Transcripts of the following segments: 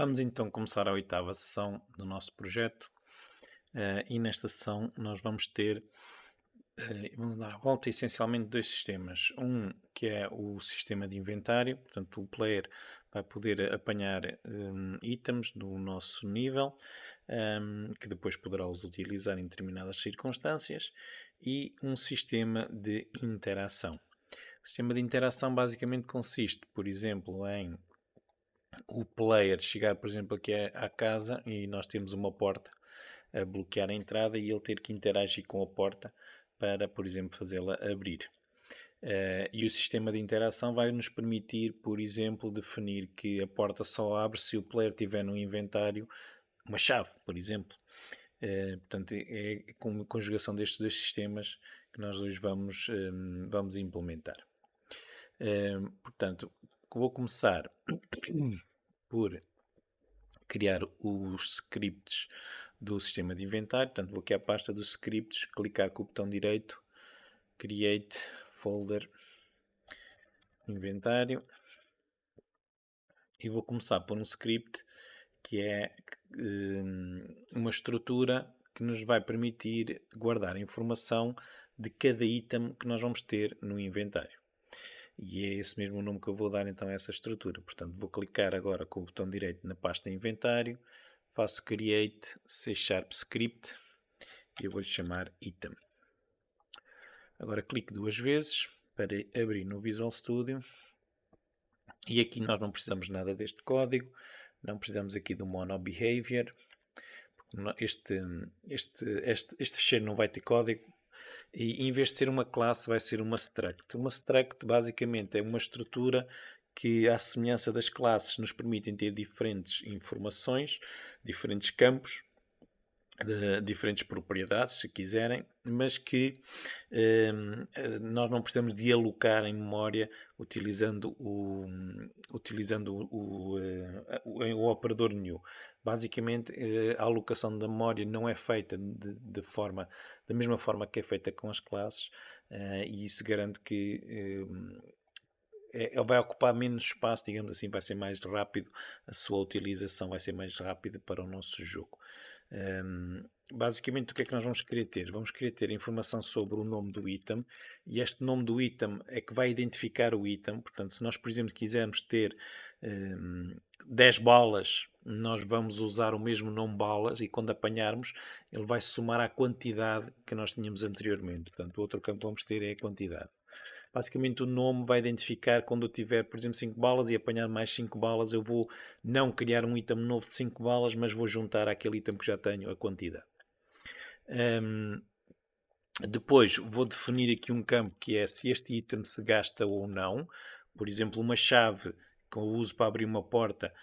Vamos então começar a oitava sessão do nosso projeto, e nesta sessão nós vamos ter, vamos dar a volta essencialmente dois sistemas. Um que é o sistema de inventário, portanto o player vai poder apanhar itens do nosso nível, que depois poderá os utilizar em determinadas circunstâncias, e um sistema de interação. O sistema de interação basicamente consiste, por exemplo, em o player chegar, por exemplo, aqui à casa e nós temos uma porta a bloquear a entrada e ele ter que interagir com a porta para, por exemplo, fazê-la abrir. E o sistema de interação vai nos permitir, por exemplo, definir que a porta só abre se o player tiver no inventário uma chave, por exemplo. Portanto, é com a conjugação destes dois sistemas que nós hoje vamos implementar. Portanto, vou começar por criar os scripts do sistema de inventário. Portanto, vou aqui à pasta dos scripts, clicar com o botão direito, Create Folder, Inventário, e vou começar por um script que é uma estrutura que nos vai permitir guardar a informação de cada item que nós vamos ter no inventário. E é esse mesmo o nome que eu vou dar então a essa estrutura. Portanto, vou clicar agora com o botão direito na pasta Inventário, faço Create C# Script e eu vou-lhe chamar Item. Agora clico duas vezes para abrir no Visual Studio e aqui nós não precisamos nada deste código, não precisamos aqui do Mono Behavior, este ficheiro não vai ter código e em vez de ser uma classe vai ser uma struct. Uma struct basicamente é uma estrutura que, à semelhança das classes, nos permitem ter diferentes informações, diferentes campos, de diferentes propriedades, se quiserem, mas que nós não precisamos de alocar em memória utilizando o operador new. Basicamente, a alocação da memória não é feita da mesma forma que é feita com as classes, e isso garante que ele vai ocupar menos espaço, digamos assim, vai ser mais rápido, a sua utilização vai ser mais rápida para o nosso jogo. Basicamente, o que é que nós vamos querer ter? Vamos querer ter informação sobre o nome do item e este nome do item é que vai identificar o item. Portanto, se nós, por exemplo, quisermos ter 10 balas, nós vamos usar o mesmo nome balas e quando apanharmos, ele vai somar à quantidade que nós tínhamos anteriormente. Portanto, o outro campo que vamos ter é a quantidade. Basicamente o nome vai identificar quando eu tiver, por exemplo, 5 balas e apanhar mais 5 balas, eu vou não criar um item novo de 5 balas, mas vou juntar àquele item que já tenho a quantidade. Depois vou definir aqui um campo que é se este item se gasta ou não. Por exemplo, uma chave que eu uso para abrir uma porta,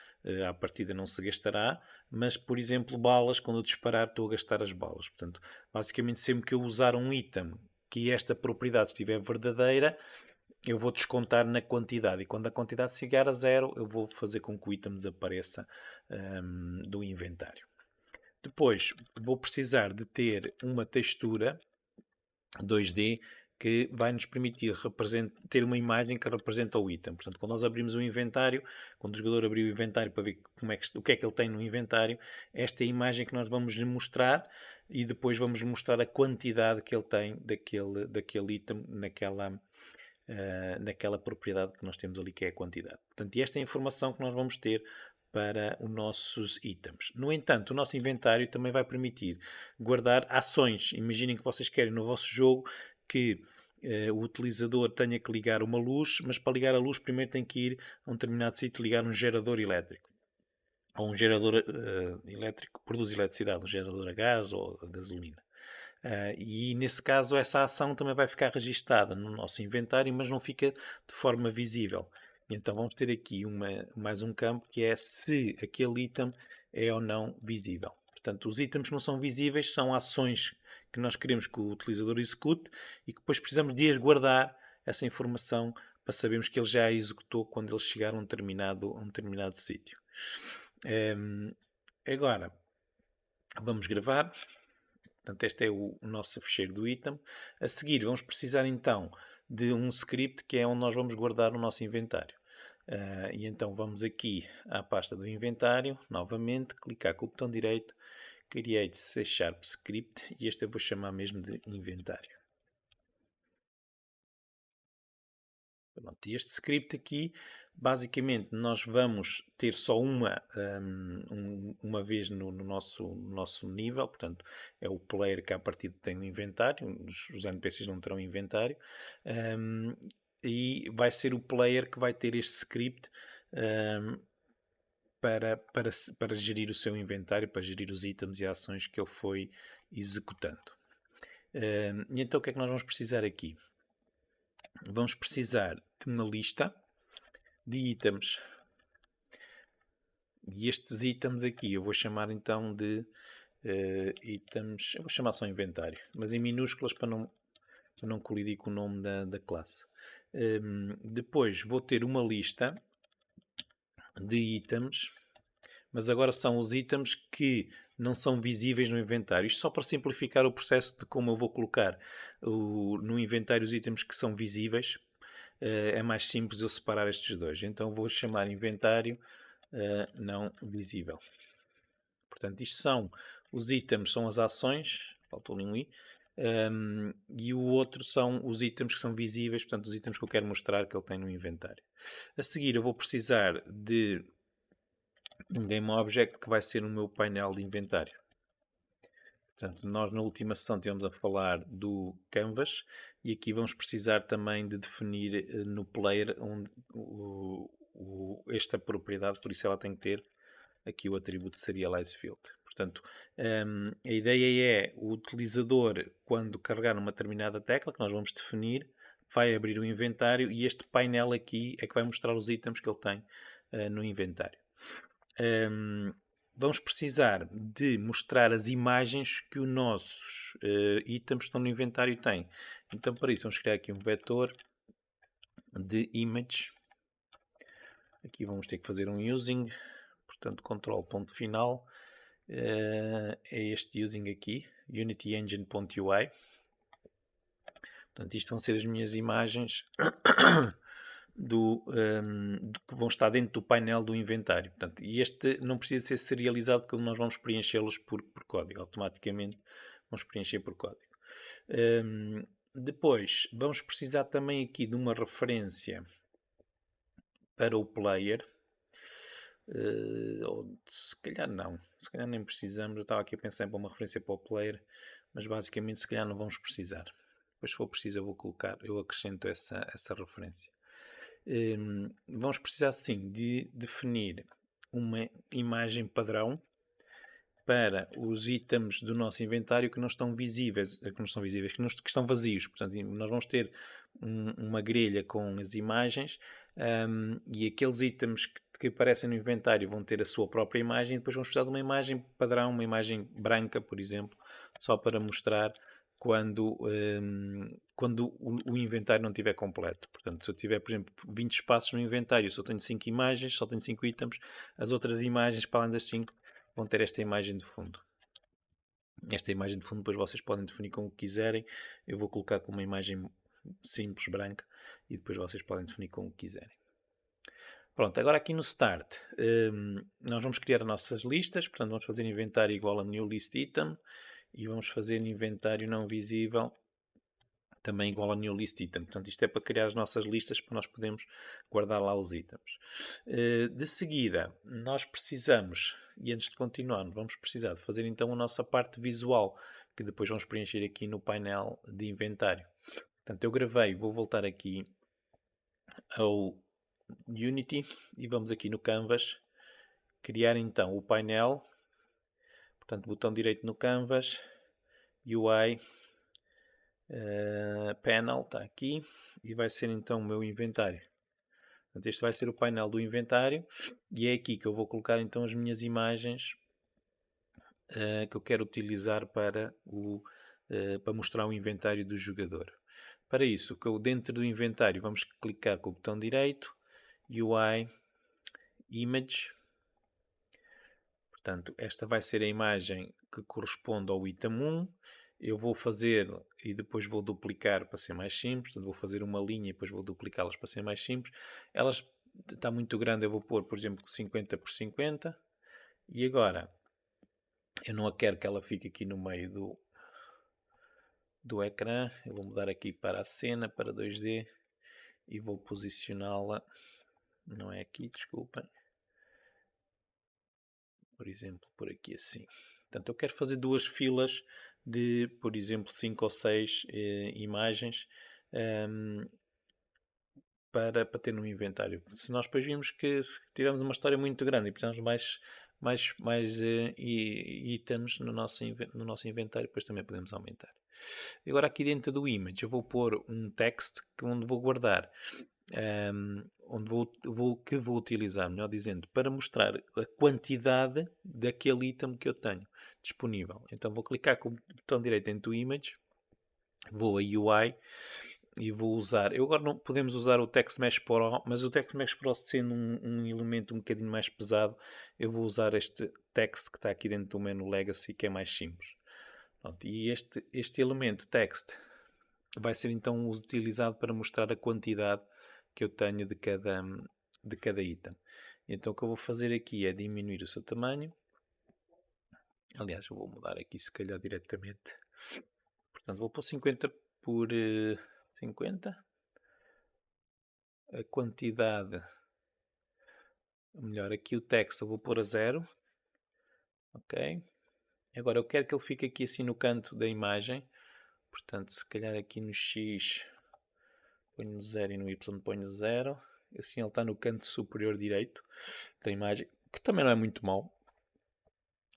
à partida não se gastará, mas, por exemplo, balas, quando eu disparar estou a gastar as balas. Portanto, basicamente sempre que eu usar um item que esta propriedade estiver verdadeira, eu vou descontar na quantidade e quando a quantidade chegar a zero, eu vou fazer com que o item desapareça do inventário. Depois vou precisar de ter uma textura 2D que vai nos permitir ter uma imagem que representa o item. Portanto, quando nós abrimos o inventário, quando o jogador abrir o inventário para ver o que é que ele tem no inventário, esta é a imagem que nós vamos lhe mostrar e depois vamos lhe mostrar a quantidade que ele tem daquele item naquela propriedade que nós temos ali, que é a quantidade. Portanto, e esta é a informação que nós vamos ter para os nossos itens. No entanto, o nosso inventário também vai permitir guardar ações. Imaginem que vocês querem no vosso jogo que o utilizador tenha que ligar uma luz, mas para ligar a luz primeiro tem que ir a um determinado sítio ligar um gerador elétrico. Ou um gerador elétrico que produz eletricidade, um gerador a gás ou a gasolina. E nesse caso essa ação também vai ficar registada no nosso inventário, mas não fica de forma visível. Então vamos ter aqui mais um campo que é se aquele item é ou não visível. Portanto, os itens que não são visíveis são ações que nós queremos que o utilizador execute e que depois precisamos de as guardar essa informação para sabermos que ele já a executou quando ele chegar a um determinado sítio. Agora, vamos gravar. Portanto, este é o nosso ficheiro do item. A seguir, vamos precisar então de um script que é onde nós vamos guardar o nosso inventário. E então vamos aqui à pasta do inventário, novamente, clicar com o botão direito, Create C# Script, e este eu vou chamar mesmo de inventário. Pronto, e este script aqui, basicamente, nós vamos ter só uma vez no nosso nível, portanto, é o player que a partir tem um inventário, os NPCs não terão inventário, hum, e vai ser o player que vai ter este script hum, para gerir o seu inventário, para gerir os itens e ações que ele foi executando. E então o que é que nós vamos precisar aqui? Vamos precisar de uma lista de itens. E estes itens aqui eu vou chamar então de itens, eu vou chamar só inventário, mas em minúsculas para não colidir com o nome da classe. Depois vou ter uma lista de itens, mas agora são os itens que não são visíveis no inventário. Isto só para simplificar o processo de como eu vou colocar no inventário os itens que são visíveis. É mais simples eu separar estes dois. Então vou chamar inventário não visível. Portanto, isto são os itens, são as ações, faltou ali um i, e o outro são os itens que são visíveis, portanto, os itens que eu quero mostrar que ele tem no inventário. A seguir, eu vou precisar de um GameObject que vai ser o meu painel de inventário. Portanto, nós na última sessão estivemos a falar do Canvas e aqui vamos precisar também de definir no player esta propriedade, por isso ela tem que ter aqui o atributo serialize field. Portanto, a ideia é o utilizador, quando carregar numa determinada tecla, que nós vamos definir, vai abrir o inventário e este painel aqui é que vai mostrar os itens que ele tem no inventário. Vamos precisar de mostrar as imagens que os nossos itens que estão no inventário têm. Então, para isso, vamos criar aqui um vetor de image. Aqui vamos ter que fazer um using, portanto, control ponto final, é este using aqui, unityengine.ui. Portanto, isto vão ser as minhas imagens do que vão estar dentro do painel do inventário. Portanto, e este não precisa ser serializado porque nós vamos preenchê-los por código, automaticamente vamos preencher por código. Depois, vamos precisar também aqui de uma referência para o player. Ou se calhar não, se calhar nem precisamos. Eu estava aqui a pensar em uma referência para o player, mas basicamente se calhar não vamos precisar. Depois, se for preciso, eu acrescento essa referência. Vamos precisar sim de definir uma imagem padrão para os itens do nosso inventário que não estão visíveis, que estão vazios. Portanto, nós vamos ter uma grelha com as imagens e aqueles itens que aparecem no inventário vão ter a sua própria imagem e depois vamos precisar de uma imagem padrão, uma imagem branca, por exemplo, só para mostrar quando o inventário não estiver completo. Portanto, se eu tiver, por exemplo, 20 espaços no inventário, só tenho 5 imagens, só tenho 5 itens, as outras imagens, para além das 5, vão ter esta imagem de fundo. Esta imagem de fundo depois vocês podem definir como quiserem. Eu vou colocar com uma imagem simples, branca, e depois vocês podem definir como quiserem. Pronto, agora aqui no Start, nós vamos criar as nossas listas, portanto vamos fazer inventário igual a new list item, e vamos fazer inventário não visível também igual a new list item. Portanto, isto é para criar as nossas listas para nós podermos guardar lá os itens. De seguida, nós precisamos, e antes de continuar, vamos precisar de fazer então a nossa parte visual, que depois vamos preencher aqui no painel de inventário. Portanto, eu gravei, vou voltar aqui ao Unity e vamos aqui no Canvas, criar então o painel, portanto, botão direito no Canvas, UI, panel, está aqui, e vai ser então o meu inventário. Portanto, este vai ser o painel do inventário e é aqui que eu vou colocar então as minhas imagens que eu quero utilizar para mostrar o inventário do jogador. Para isso, dentro do inventário vamos clicar com o botão direito, UI, Image. Portanto, esta vai ser a imagem que corresponde ao item 1. Eu vou fazer e depois vou duplicar para ser mais simples. Portanto, vou fazer uma linha e depois vou duplicá-las para ser mais simples. Elas está muito grande, eu vou pôr, por exemplo, 50 por 50. E agora, eu não a quero que ela fique aqui no meio do ecrã. Eu vou mudar aqui para a cena, para 2D, e vou posicioná-la, não é aqui, desculpem, por exemplo, por aqui assim. Portanto, eu quero fazer duas filas de, por exemplo, 5 ou 6 imagens, ehm, para ter no inventário. Se nós depois vimos que se tivermos uma história muito grande e precisamos mais itens no nosso inventário, depois também podemos aumentar. Agora aqui dentro do image eu vou pôr um text onde vou guardar, onde vou utilizar, melhor dizendo, para mostrar a quantidade daquele item que eu tenho disponível. Então vou clicar com o botão direito dentro do image, vou a UI e vou usar. Eu agora não podemos usar o Text Mesh Pro, mas o Text Mesh Pro sendo um elemento um bocadinho mais pesado, eu vou usar este text que está aqui dentro do menu Legacy, que é mais simples. Pronto, e este elemento text vai ser então utilizado para mostrar a quantidade que eu tenho de cada item. Então o que eu vou fazer aqui é diminuir o seu tamanho. Aliás, eu vou mudar aqui se calhar diretamente. Portanto, vou pôr 50 por 50. A quantidade, melhor, aqui o texto eu vou pôr a 0. Ok. Agora eu quero que ele fique aqui assim no canto da imagem. Portanto, se calhar aqui no X ponho 0 e no Y ponho 0. Assim ele está no canto superior direito da imagem, que também não é muito mau,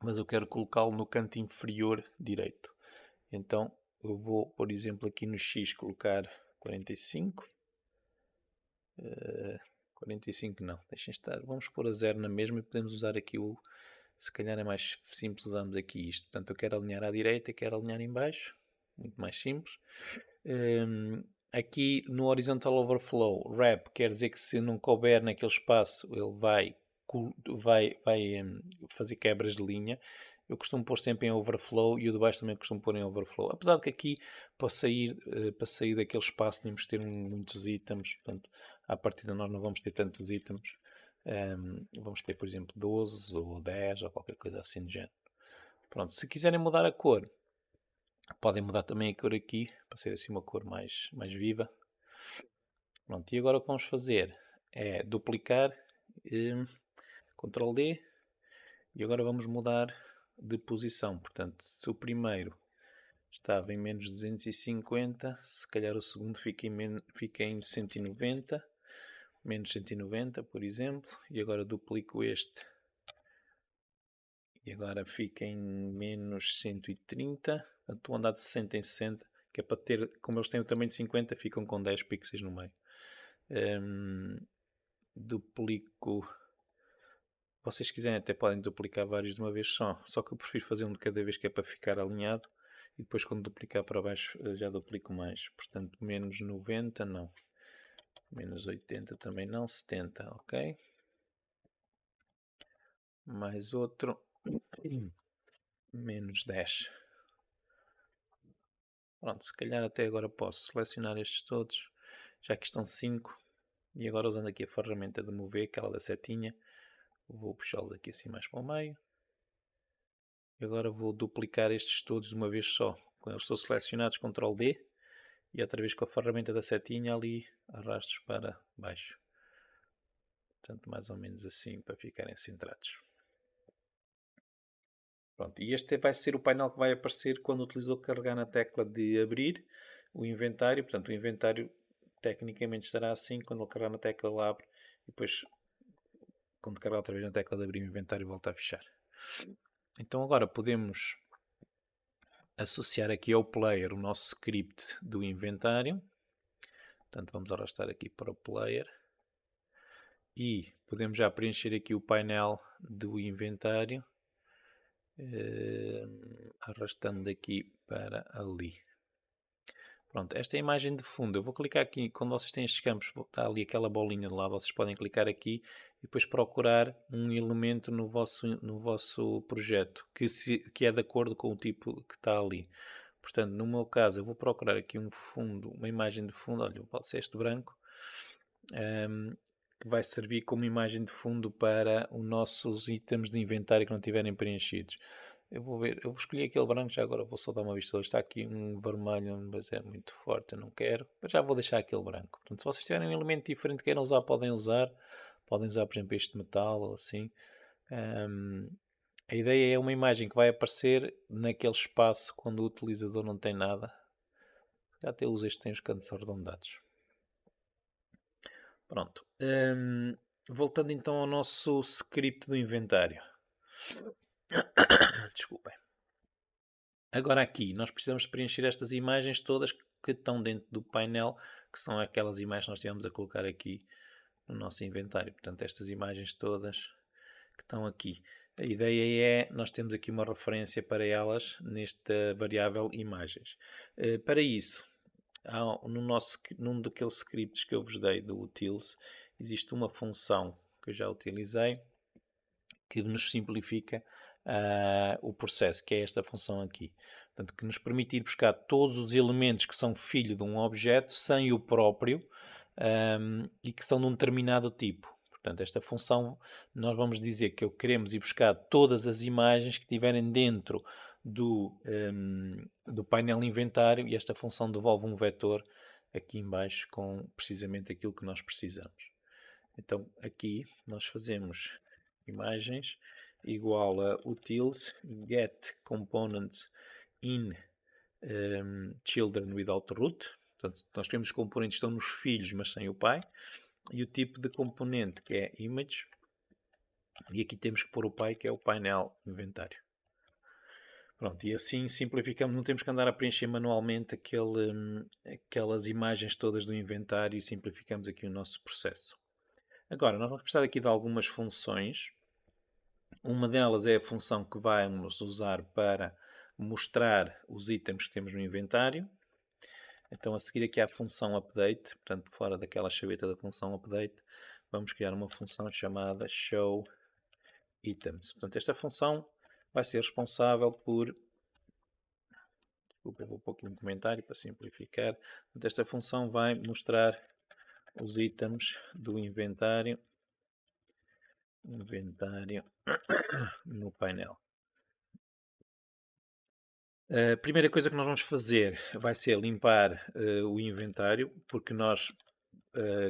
mas eu quero colocá-lo no canto inferior direito. Então eu vou, por exemplo, aqui no X colocar 45. 45 não, deixem estar. Vamos pôr a 0 na mesma e podemos usar aqui se calhar é mais simples usarmos aqui isto. Portanto, eu quero alinhar à direita e quero alinhar em baixo. Muito mais simples. Aqui no Horizontal Overflow, wrap quer dizer que se não couber naquele espaço, ele vai fazer quebras de linha. Eu costumo pôr sempre em overflow e o de baixo também costumo pôr em overflow. Apesar de que aqui, para sair daquele espaço, temos que ter muitos itens. Portanto, à partida nós não vamos ter tantos itens. Vamos ter, por exemplo, 12 ou 10 ou qualquer coisa assim de género. Pronto, se quiserem mudar a cor, podem mudar também a cor aqui, para ser assim uma cor mais viva. Pronto, e agora o que vamos fazer é duplicar, Ctrl D, e agora vamos mudar de posição. Portanto, se o primeiro estava em menos 250, se calhar o segundo fica em 190, menos 190, por exemplo, e agora duplico este, e agora fica em menos 130, portanto estou a andar de 60 em 60, que é para ter, como eles têm o tamanho de 50, ficam com 10 pixels no meio. Duplico, vocês quiserem até podem duplicar vários de uma vez só que eu prefiro fazer um de cada vez, que é para ficar alinhado, e depois quando duplicar para baixo já duplico mais. Portanto, menos 90 não, menos 80 também não, 70, ok? Mais outro, menos 10. Pronto, se calhar até agora posso selecionar estes todos, já que estão 5, e agora usando aqui a ferramenta de mover, aquela da setinha, vou puxá-los aqui assim mais para o meio. E agora vou duplicar estes todos de uma vez só. Quando eles estão selecionados, Ctrl D, e outra vez com a ferramenta da setinha ali, arrastos para baixo. Portanto, mais ou menos assim, para ficarem centrados. Pronto, e este vai ser o painel que vai aparecer quando o utilizador carregar na tecla de abrir o inventário. Portanto, o inventário tecnicamente estará assim. Quando ele carregar na tecla, ele abre, e depois, quando carregar outra vez na tecla de abrir o inventário, volta a fechar. Então agora podemos associar aqui ao player o nosso script do inventário. Portanto, vamos arrastar aqui para o player. E podemos já preencher aqui o painel do inventário, arrastando daqui para ali. Pronto, esta é a imagem de fundo. Eu vou clicar aqui, quando vocês têm estes campos, está ali aquela bolinha de lá, vocês podem clicar aqui e depois procurar um elemento no vosso projeto que é de acordo com o tipo que está ali. Portanto, no meu caso, eu vou procurar aqui um fundo, uma imagem de fundo, olha, pode ser este branco. que vai servir como imagem de fundo para os nossos itens de inventário que não tiverem preenchidos. Eu vou ver, eu vou escolher aquele branco, já agora vou só dar uma vista. Está aqui um vermelho, mas é muito forte, eu não quero. Mas já vou deixar aquele branco. Portanto, se vocês tiverem um elemento diferente que queiram usar, podem usar. Podem usar, por exemplo, este metal ou assim. Ahm, a ideia é uma imagem que vai aparecer naquele espaço quando o utilizador não tem nada. Já até uso este, tem os cantos arredondados. Pronto. Voltando então ao nosso script do inventário. Desculpem. Agora aqui, nós precisamos preencher estas imagens todas que estão dentro do painel, que são aquelas imagens que nós tivemos a colocar aqui no nosso inventário. Portanto, estas imagens todas que estão aqui. A ideia é, nós temos aqui uma referência para elas nesta variável imagens. Para isso, num daqueles scripts que eu vos dei do utils, existe uma função que eu já utilizei que nos simplifica o processo, que é esta função aqui. Portanto, que nos permite ir buscar todos os elementos que são filho de um objeto sem o próprio e que são de um determinado tipo. Portanto, esta função, nós vamos dizer que queremos ir buscar todas as imagens que estiverem dentro do painel inventário e esta função devolve um vetor aqui em baixo com precisamente aquilo que nós precisamos. Então, aqui nós fazemos imagens igual a utils get components in children without root. Portanto, nós temos os componentes que estão nos filhos, mas sem o pai. E o tipo de componente que é image. E aqui temos que pôr o pai, que é o painel inventário. Pronto, e assim simplificamos, não temos que andar a preencher manualmente aquelas imagens todas do inventário e simplificamos aqui o nosso processo. Agora, nós vamos precisar aqui de algumas funções. Uma delas é a função que vamos usar para mostrar os itens que temos no inventário. Então, a seguir aqui há a função update, portanto, fora daquela chaveta da função update, vamos criar uma função chamada show items. Portanto, esta função vai ser responsável por... Desculpa, eu vou pôr aqui um comentário para simplificar. Portanto, esta função vai mostrar os itens do inventário no painel. A primeira coisa que nós vamos fazer vai ser limpar o inventário, porque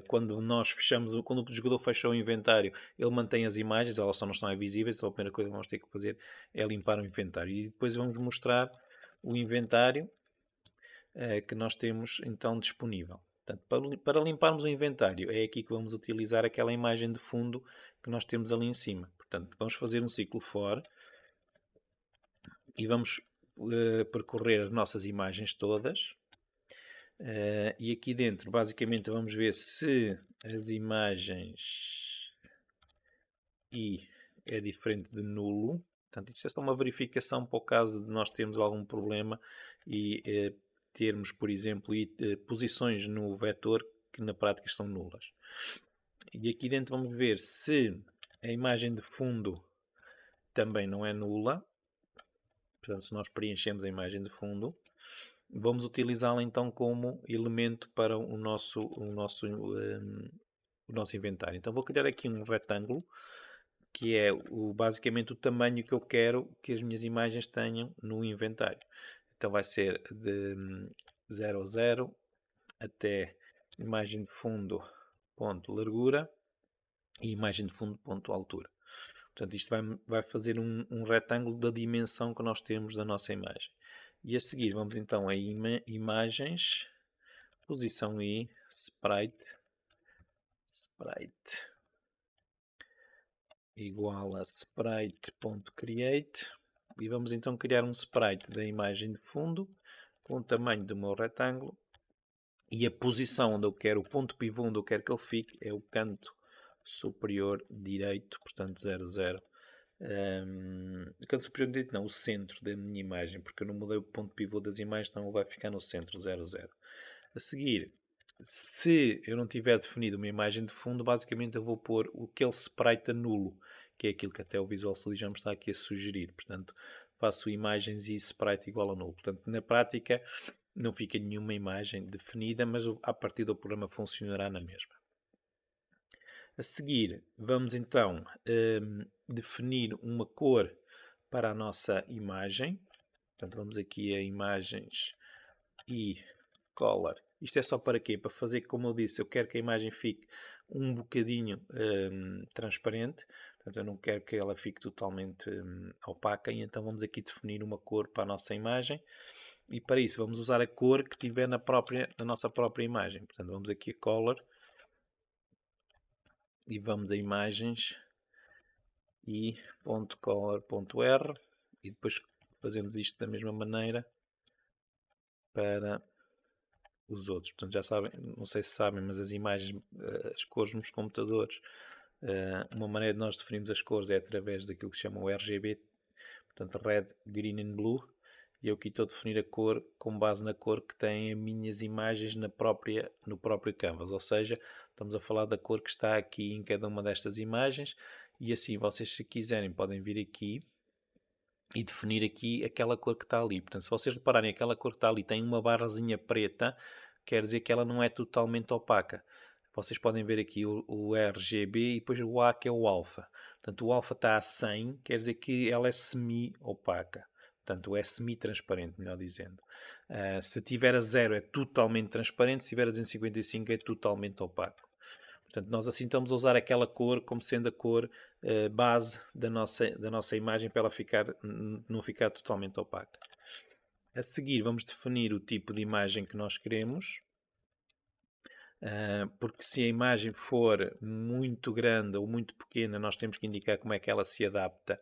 quando nós fechamos, quando o jogador fecha o inventário, ele mantém as imagens, elas só não estão visíveis, então a primeira coisa que vamos ter que fazer é limpar o inventário. E depois vamos mostrar o inventário que nós temos então disponível. Portanto, para limparmos o inventário, é aqui que vamos utilizar aquela imagem de fundo que nós temos ali em cima. Portanto, vamos fazer um ciclo for e vamos percorrer as nossas imagens todas. E aqui dentro, basicamente, vamos ver se as imagens i é diferente de nulo. Portanto, isto é só uma verificação para o caso de nós termos algum problema e termos, por exemplo, posições no vetor que na prática são nulas. E aqui dentro vamos ver se a imagem de fundo também não é nula. Portanto, se nós preenchemos a imagem de fundo, vamos utilizá-la então como elemento para o nosso inventário. Então vou criar aqui um retângulo, que é basicamente o tamanho que eu quero que as minhas imagens tenham no inventário. Então vai ser de 0 a 0 até imagem de fundo ponto largura e imagem de fundo ponto altura. Portanto, isto vai fazer um retângulo da dimensão que nós temos da nossa imagem. E a seguir vamos então a imagens, posição i, sprite igual a sprite.create e vamos então criar um sprite da imagem de fundo com o tamanho do meu retângulo e a posição onde eu quero, o ponto pivô onde eu quero que ele fique é o canto superior direito, portanto 0, 0. O canto superior direito não, o centro da minha imagem, porque eu não mudei o ponto pivô das imagens, então ele vai ficar no centro, 0, 0. A seguir, se eu não tiver definido uma imagem de fundo, basicamente eu vou pôr aquele sprite a nulo, que é aquilo que até o Visual Studio já me está aqui a sugerir. Portanto, faço imagens e sprite igual a nulo. Portanto, na prática, não fica nenhuma imagem definida, mas a partir do programa funcionará na mesma. A seguir, vamos então definir uma cor para a nossa imagem. Portanto, vamos aqui a imagens e color. Isto é só para quê? Para fazer, como eu disse, eu quero que a imagem fique um bocadinho transparente. Portanto, eu não quero que ela fique totalmente opaca. E então vamos aqui definir uma cor para a nossa imagem. E para isso vamos usar a cor que tiver na nossa própria imagem. Portanto, vamos aqui a color e vamos a imagens e .color.r e depois fazemos isto da mesma maneira para os outros. Portanto, já sabem, não sei se sabem, mas as imagens, as cores nos computadores, uma maneira de nós definirmos as cores é através daquilo que se chama o RGB, portanto, Red, Green and Blue. E eu aqui estou a definir a cor com base na cor que têm as minhas imagens no próprio Canvas, ou seja, estamos a falar da cor que está aqui em cada uma destas imagens. E assim, vocês se quiserem podem vir aqui e definir aqui aquela cor que está ali. Portanto, se vocês repararem, aquela cor que está ali tem uma barrazinha preta, quer dizer que ela não é totalmente opaca. Vocês podem ver aqui o RGB e depois o A, que é o alfa. Portanto, o alfa está a 100, quer dizer que ela é semi-opaca. Portanto, é semi-transparente, melhor dizendo. Se tiver a 0 é totalmente transparente, se tiver a 255 é totalmente opaco. Portanto, nós assim estamos a usar aquela cor como sendo a cor base da nossa imagem para ela não ficar totalmente opaca. A seguir vamos definir o tipo de imagem que nós queremos, porque se a imagem for muito grande ou muito pequena, nós temos que indicar como é que ela se adapta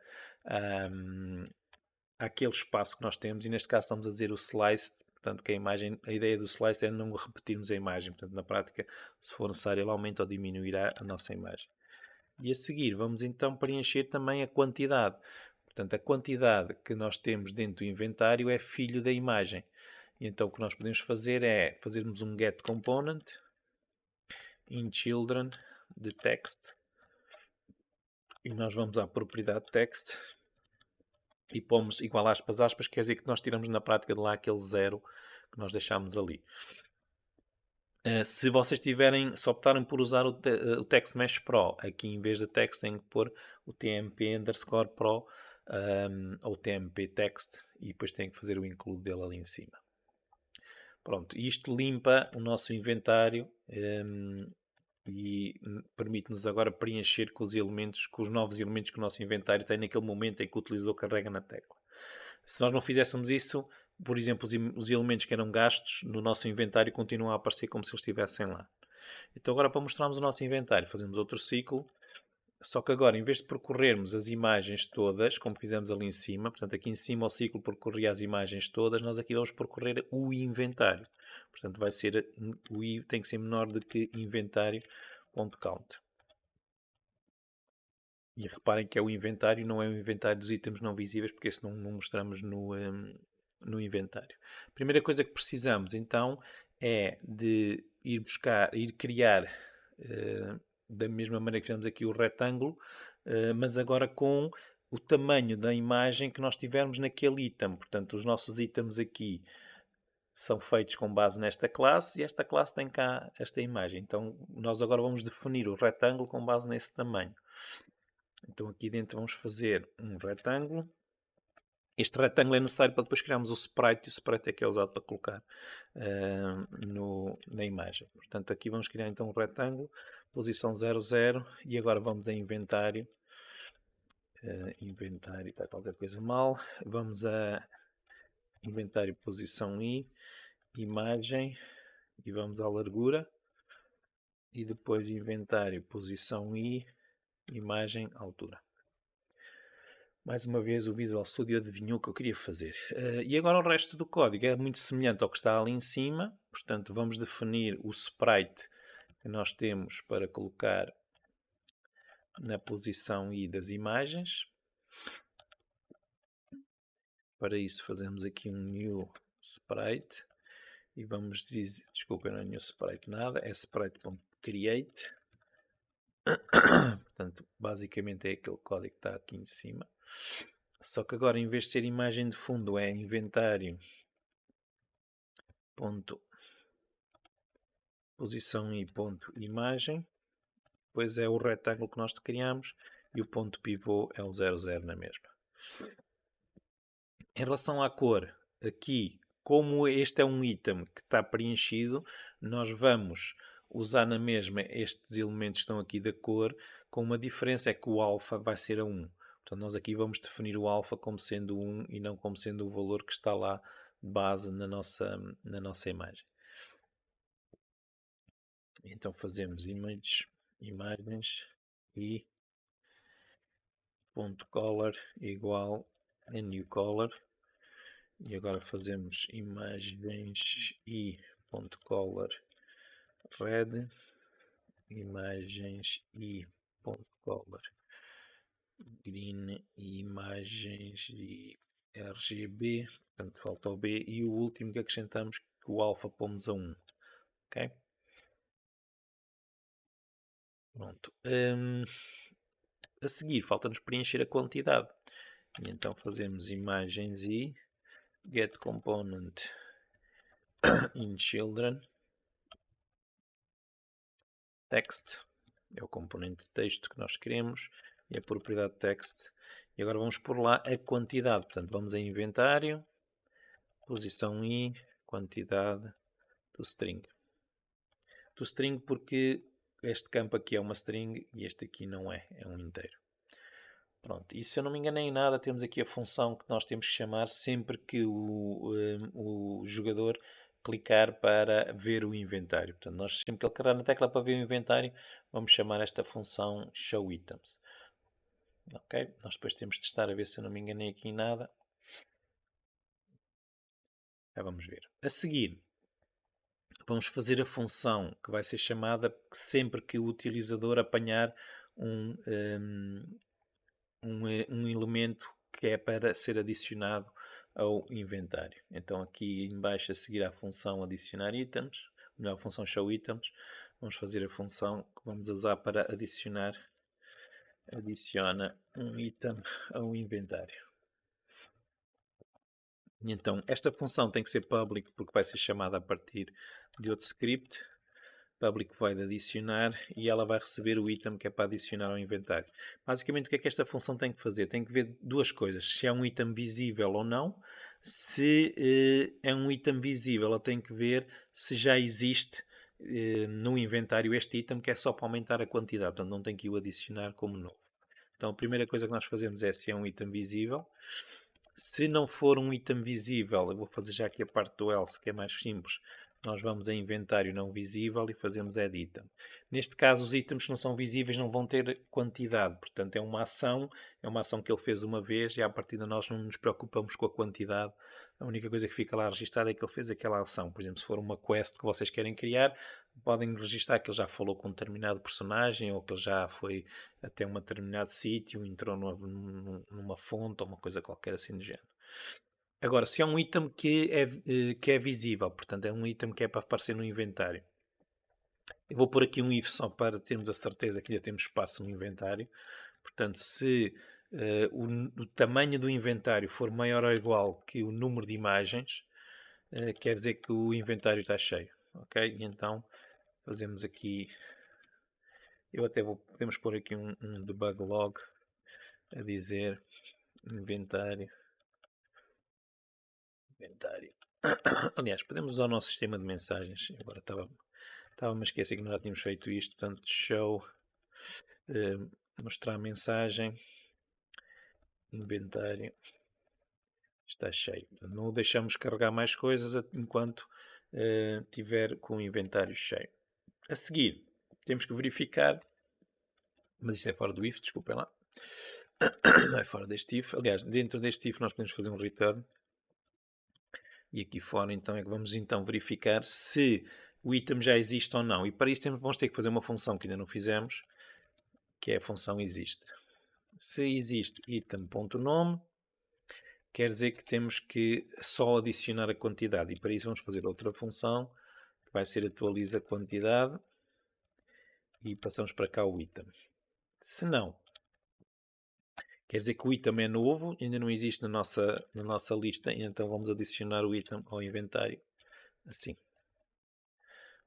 àquele espaço que nós temos, e neste caso estamos a dizer o slice, portanto que a ideia do slice é não repetirmos a imagem, portanto na prática, se for necessário, ele aumenta ou diminuirá a nossa imagem. E a seguir vamos então preencher também a quantidade. Portanto, a quantidade que nós temos dentro do inventário é filho da imagem. E então o que nós podemos fazer é fazermos um get component in children de text, e nós vamos à propriedade text e pomos igual aspas, aspas, quer dizer que nós tiramos na prática de lá aquele zero que nós deixámos ali. Se vocês se optarem por usar o Text Mesh Pro, aqui em vez de text tem que pôr o TMP underscore Pro ou TMP Text, e depois tem que fazer o include dele ali em cima. Pronto, isto limpa o nosso inventário e permite-nos agora preencher com os novos elementos que o nosso inventário tem naquele momento em que o utilizador carrega na tecla. Se nós não fizéssemos isso, por exemplo, os elementos que eram gastos no nosso inventário continuam a aparecer como se eles estivessem lá. Então agora, para mostrarmos o nosso inventário, fazemos outro ciclo, só que agora, em vez de percorrermos as imagens todas, como fizemos ali em cima, portanto aqui em cima o ciclo percorria as imagens todas, nós aqui vamos percorrer o inventário. Portanto vai ser, o I tem que ser menor do que inventário.count. E reparem que é o inventário, não é o inventário dos itens não visíveis, porque esse não mostramos no inventário. A primeira coisa que precisamos então é de ir criar da mesma maneira que fizemos aqui o retângulo, mas agora com o tamanho da imagem que nós tivermos naquele item. Portanto, os nossos itens aqui são feitos com base nesta classe e esta classe tem cá esta imagem. Então, nós agora vamos definir o retângulo com base nesse tamanho. Então aqui dentro vamos fazer um retângulo. Este retângulo é necessário para depois criarmos o sprite, e o sprite é que é usado para colocar na imagem. Portanto, aqui vamos criar então um retângulo, posição 00, e agora vamos a inventário. Inventário, está qualquer coisa mal. Vamos a inventário, posição I, imagem, e vamos à largura. E depois inventário, posição I, imagem, altura. Mais uma vez o Visual Studio adivinhou o que eu queria fazer. E agora o resto do código é muito semelhante ao que está ali em cima. Portanto, vamos definir o sprite que nós temos para colocar na posição I das imagens. Para isso fazemos aqui um new sprite e vamos dizer, desculpa, não é new sprite nada, é sprite.create. Portanto, basicamente é aquele código que está aqui em cima. Só que agora, em vez de ser imagem de fundo, é inventário. Ponto, posição e ponto imagem. depois é o retângulo que nós criamos e o ponto pivô é o 00 na mesma. Em relação à cor, aqui, como este é um item que está preenchido, nós vamos usar na mesma estes elementos que estão aqui da cor, com uma diferença é que o alfa vai ser a 1. Portanto, nós aqui vamos definir o alfa como sendo 1 e não como sendo o valor que está lá de base na nossa imagem. Então fazemos imagens e ponto color igual a new color. E agora fazemos imagens e ponto color red, imagens e ponto color green, imagens e RGB, portanto falta o B, e o último que acrescentamos, que o alfa pomos a 1, ok? Pronto. A seguir falta-nos preencher a quantidade, e então fazemos imagens e get component in children text, é o componente de texto que nós queremos, e a propriedade text. E agora vamos por lá a quantidade, portanto vamos a inventário, posição i, quantidade do string. Do string porque este campo aqui é uma string e este aqui não é, é um inteiro. Pronto, e se eu não me engano em nada, temos aqui a função que nós temos que chamar sempre que o jogador clicar para ver o inventário. Portanto, nós sempre que ele carregar na tecla para ver o inventário, vamos chamar esta função showItems. Ok? Nós depois temos de testar a ver se eu não me enganei aqui em nada. Já vamos ver. A seguir, vamos fazer a função que vai ser chamada sempre que o utilizador apanhar um elemento que é para ser adicionado ao inventário. Então aqui em baixo a seguir à função adicionar itens, melhor, a função show items, vamos fazer a função que vamos usar para adiciona um item ao inventário. E então esta função tem que ser public porque vai ser chamada a partir de outro script. Public vai adicionar e ela vai receber o item que é para adicionar ao inventário. Basicamente o que é que esta função tem que fazer? Tem que ver duas coisas, se é um item visível ou não. Se é um item visível, ela tem que ver se já existe no inventário este item, que é só para aumentar a quantidade, portanto não tem que o adicionar como novo. Então a primeira coisa que nós fazemos é se é um item visível. Se não for um item visível, eu vou fazer já aqui a parte do else, que é mais simples. Nós vamos a inventário não visível e fazemos add item. Neste caso, os itens que não são visíveis não vão ter quantidade, portanto é uma ação que ele fez uma vez e a partir de nós não nos preocupamos com a quantidade. A única coisa que fica lá registada é que ele fez aquela ação. Por exemplo, se for uma quest que vocês querem criar, podem registrar que ele já falou com um determinado personagem ou que ele já foi até um determinado sítio, entrou numa fonte ou uma coisa qualquer assim do género. Agora, se é um item que é visível, portanto é um item que é para aparecer no inventário, eu vou pôr aqui um if só para termos a certeza que ainda temos espaço no inventário. Portanto, se o tamanho do inventário for maior ou igual que o número de imagens, quer dizer que o inventário está cheio. Ok? E então fazemos aqui. Podemos pôr aqui um debug log a dizer inventário. Aliás, podemos usar o nosso sistema de mensagens. Agora estava-me a esquecer que nós já tínhamos feito isto. Portanto, show, mostrar mensagem, inventário, está cheio. Não o deixamos carregar mais coisas enquanto tiver com o inventário cheio. A seguir, temos que verificar, mas isto é fora do if, desculpem lá. É fora deste if. Aliás, dentro deste if nós podemos fazer um return. E aqui fora então é que vamos então verificar se o item já existe ou não. E para isso vamos ter que fazer uma função que ainda não fizemos, que é a função existe. Se existe item.nome, quer dizer que temos que só adicionar a quantidade. E para isso vamos fazer outra função, que vai ser atualiza quantidade. E passamos para cá o item. Se não, quer dizer que o item é novo, ainda não existe na nossa lista, então vamos adicionar o item ao inventário, assim.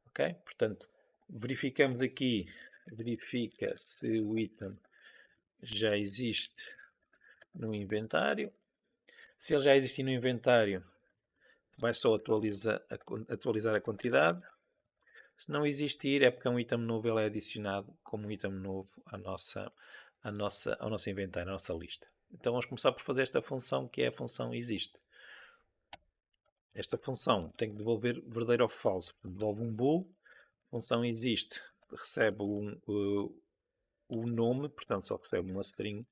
Ok? Portanto, verificamos aqui verifica se o item já existe no inventário. Se ele já existir no inventário, vai só atualizar a quantidade. Se não existir, é porque é um item novo, ele é adicionado como um item novo ao nosso inventário, à nossa lista. Então vamos começar por fazer esta função, que é a função existe. Esta função tem que devolver verdadeiro ou falso. Devolve um bool, função existe, recebe o nome, portanto só recebe uma string.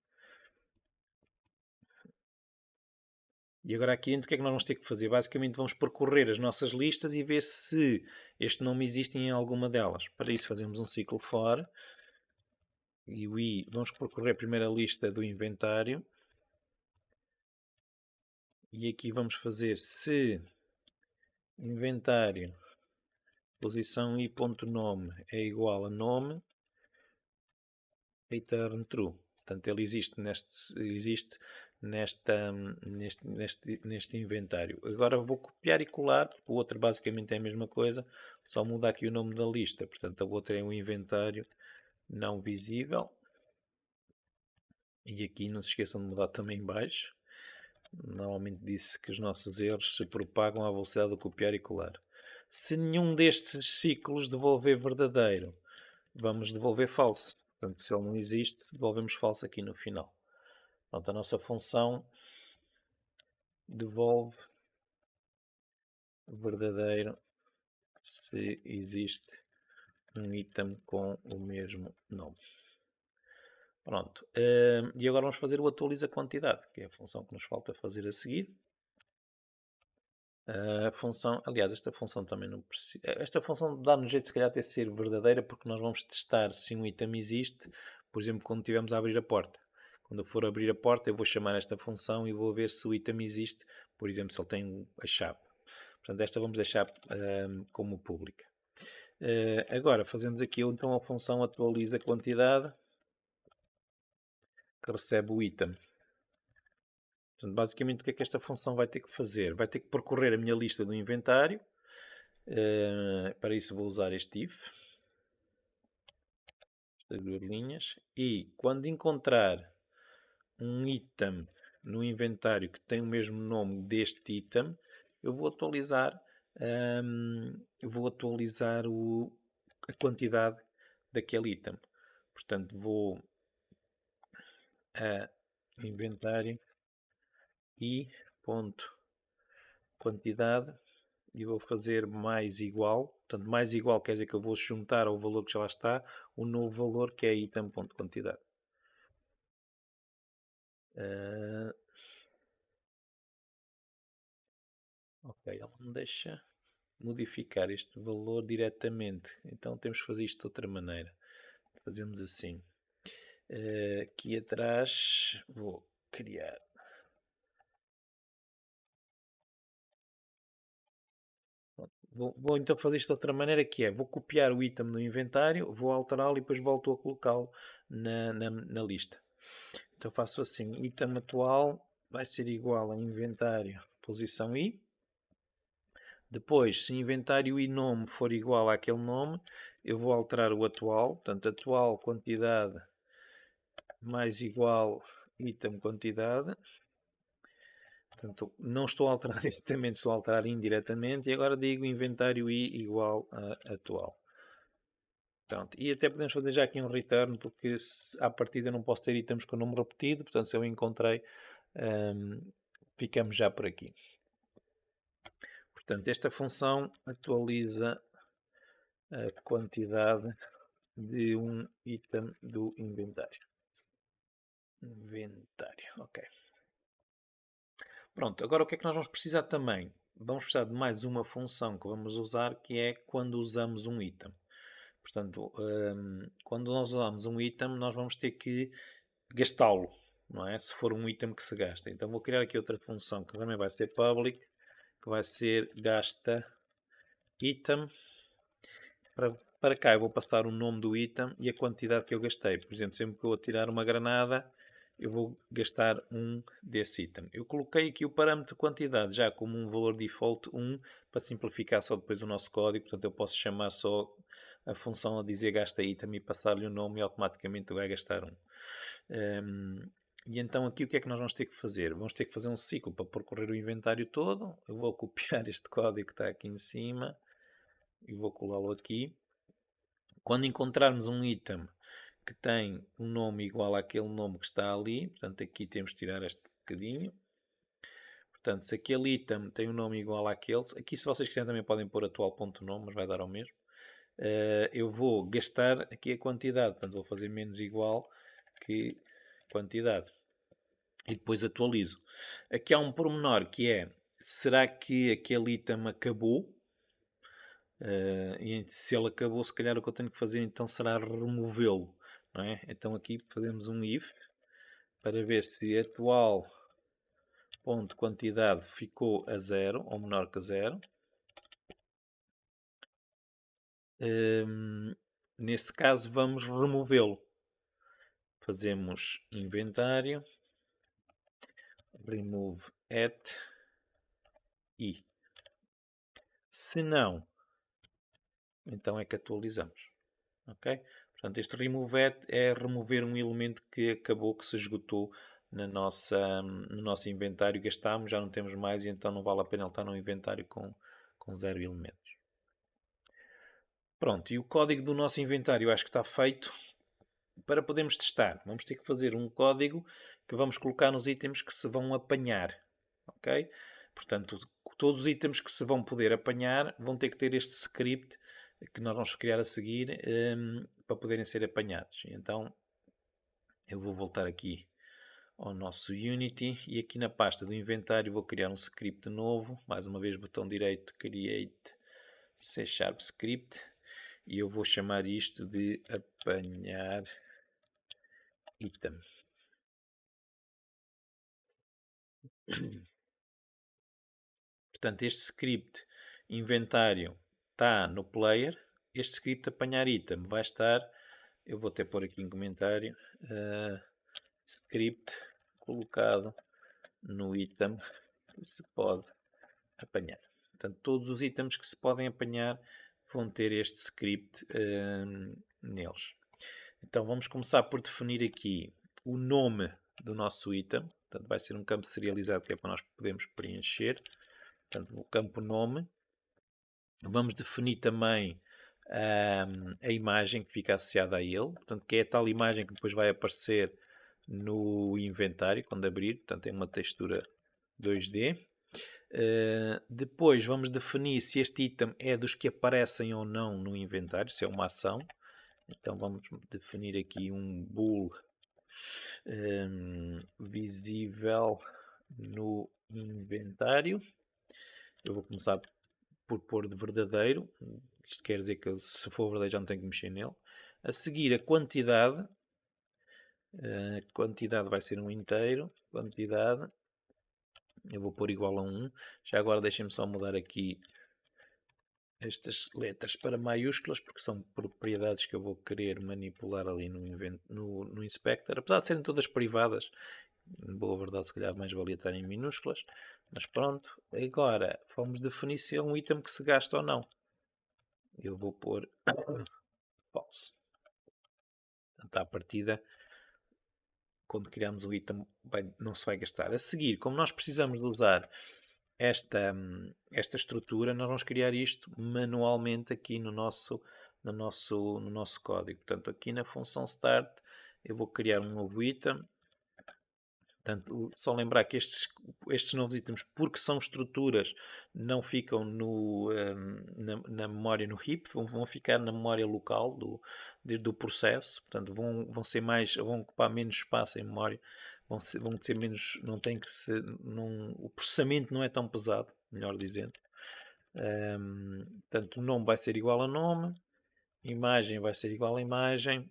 E agora aqui o que é que nós vamos ter que fazer? Basicamente vamos percorrer as nossas listas e ver se este nome existe em alguma delas. Para isso fazemos um ciclo for e o i, vamos percorrer a primeira lista do inventário e aqui vamos fazer se inventário posição i.nome é igual a nome, return true. Portanto, ele existe neste inventário. Agora vou copiar e colar, porque o outro basicamente é a mesma coisa, só muda aqui o nome da lista. Portanto, a outra é um inventário não visível. E aqui não se esqueçam de mudar também em baixo. Normalmente disse que os nossos erros se propagam à velocidade de copiar e colar. Se nenhum destes ciclos devolver verdadeiro, vamos devolver falso. Portanto, se ele não existe, devolvemos falso aqui no final. Pronto, a nossa função devolve verdadeiro se existe um item com o mesmo nome. Pronto. E agora vamos fazer o atualiza quantidade, que é a função que nos falta fazer a seguir. A função, aliás, esta função também não precisa. Esta função dá-nos jeito, se calhar, até ser verdadeira, porque nós vamos testar se um item existe, por exemplo, quando estivermos a abrir a porta. Quando eu for abrir a porta, eu vou chamar esta função e vou ver se o item existe, por exemplo, se ele tem a chave. Portanto, esta vamos deixar como pública. Agora, fazemos aqui então a função atualiza quantidade, que recebe o item. Portanto, basicamente, o que é que esta função vai ter que fazer? Vai ter que percorrer a minha lista do inventário. Para isso vou usar este if, estas duas linhas, e quando encontrar um item no inventário que tem o mesmo nome deste item, eu vou atualizar, a quantidade daquele item. Portanto, vou a inventário e ponto quantidade e vou fazer mais igual. Portanto, mais igual quer dizer que eu vou juntar ao valor que já lá está o novo valor que é item.quantidade. Ok, ele não deixa modificar este valor diretamente. Então temos que fazer isto de outra maneira. Fazemos assim. Aqui atrás vou criar. Vou então fazer isto de outra maneira, que é, vou copiar o item no inventário, vou alterá-lo e depois volto a colocá-lo na lista. Então faço assim, item atual vai ser igual a inventário posição i. Depois, se inventário e nome for igual àquele nome, eu vou alterar o atual, portanto atual quantidade mais igual item quantidade. Portanto, não estou a alterar diretamente, estou a alterar indiretamente. E agora digo inventário i igual a atual. Pronto. E até podemos fazer já aqui um return, porque à partida não posso ter itens com o nome repetido. Portanto, se eu encontrei, ficamos já por aqui. Portanto, esta função atualiza a quantidade de um item do inventário. Inventário, ok. Pronto, agora o que é que nós vamos precisar também? Vamos precisar de mais uma função que vamos usar, que é quando usamos um item. Portanto, quando nós usamos um item, nós vamos ter que gastá-lo, não é? Se for um item que se gasta. Então vou criar aqui outra função que também vai ser public, que vai ser gasta item. Para cá eu vou passar o nome do item e a quantidade que eu gastei. Por exemplo, sempre que eu atirar uma granada, eu vou gastar um desse item. Eu coloquei aqui o parâmetro quantidade já como um valor default 1, para simplificar só depois o nosso código. Portanto, eu posso chamar só a função a dizer gasta item e passar-lhe o nome e automaticamente vai gastar um. E então aqui o que é que nós vamos ter que fazer? Vamos ter que fazer um ciclo para percorrer o inventário todo. Eu vou copiar este código que está aqui em cima e vou colá-lo aqui. Quando encontrarmos um item que tem um nome igual àquele nome que está ali, portanto aqui temos que tirar este bocadinho. Portanto, se aquele item tem um nome igual àquele, aqui se vocês quiserem também podem pôr atual.nome, mas vai dar ao mesmo. Eu vou gastar aqui a quantidade, portanto vou fazer menos igual que quantidade. E depois atualizo. Aqui há um pormenor que é, será que aquele item acabou? E se ele acabou, se calhar o que eu tenho que fazer então será removê-lo. Não é? Então aqui fazemos um if para ver se atual ponto quantidade ficou a 0 ou menor que 0. Nesse caso vamos removê-lo. Fazemos inventário, remove at e se não, então é que atualizamos. Ok? Portanto, este remove at é remover um elemento que acabou, que se esgotou no nosso inventário, gastámos, já não temos mais e então não vale a pena ele estar no inventário com 0 elementos. Pronto, e o código do nosso inventário acho que está feito. Para podermos testar, vamos ter que fazer um código que vamos colocar nos itens que se vão apanhar. Ok? Portanto, todos os itens que se vão poder apanhar vão ter que ter este script que nós vamos criar a seguir para poderem ser apanhados. Então, eu vou voltar aqui ao nosso Unity e aqui na pasta do inventário vou criar um script novo. Mais uma vez, botão direito, Create C# Script. E eu vou chamar isto de apanhar item. Portanto, este script inventário está no player. Este script apanhar item vai estar, eu vou até pôr aqui em comentário, script colocado no item que se pode apanhar. Portanto, todos os itens que se podem apanhar vão ter este script neles. Então vamos começar por definir aqui o nome do nosso item. Portanto, vai ser um campo serializado que é para nós podermos preencher. Portanto, o campo nome. Vamos definir também a imagem que fica associada a ele. Portanto, que é a tal imagem que depois vai aparecer no inventário quando abrir. Portanto, é uma textura 2D. Depois vamos definir se este item é dos que aparecem ou não no inventário, se é uma ação. Então vamos definir aqui um bool visível no inventário. Eu vou começar por pôr de verdadeiro. Isto quer dizer que se for verdadeiro já não tenho que mexer nele. A seguir a quantidade. A quantidade vai ser um inteiro. Quantidade. Eu vou pôr igual a 1. Já agora deixem-me só mudar aqui estas letras para maiúsculas, porque são propriedades que eu vou querer manipular ali no Inspector. Apesar de serem todas privadas, em boa verdade, se calhar mais valia estar em minúsculas. Mas pronto, agora vamos definir se é um item que se gasta ou não. Eu vou pôr false. Portanto, à partida, quando criamos o item, não se vai gastar. A seguir, como nós precisamos de usar esta estrutura, nós vamos criar isto manualmente aqui no nosso código. Portanto, aqui na função start, eu vou criar um novo item. Portanto, só lembrar que estes novos itens, porque são estruturas, não ficam na memória no heap, vão ficar na memória local do processo. Portanto, vão ocupar menos espaço em memória, vão ser menos, não tem que ser, o processamento não é tão pesado, melhor dizendo. Portanto, o nome vai ser igual a nome, imagem vai ser igual a imagem,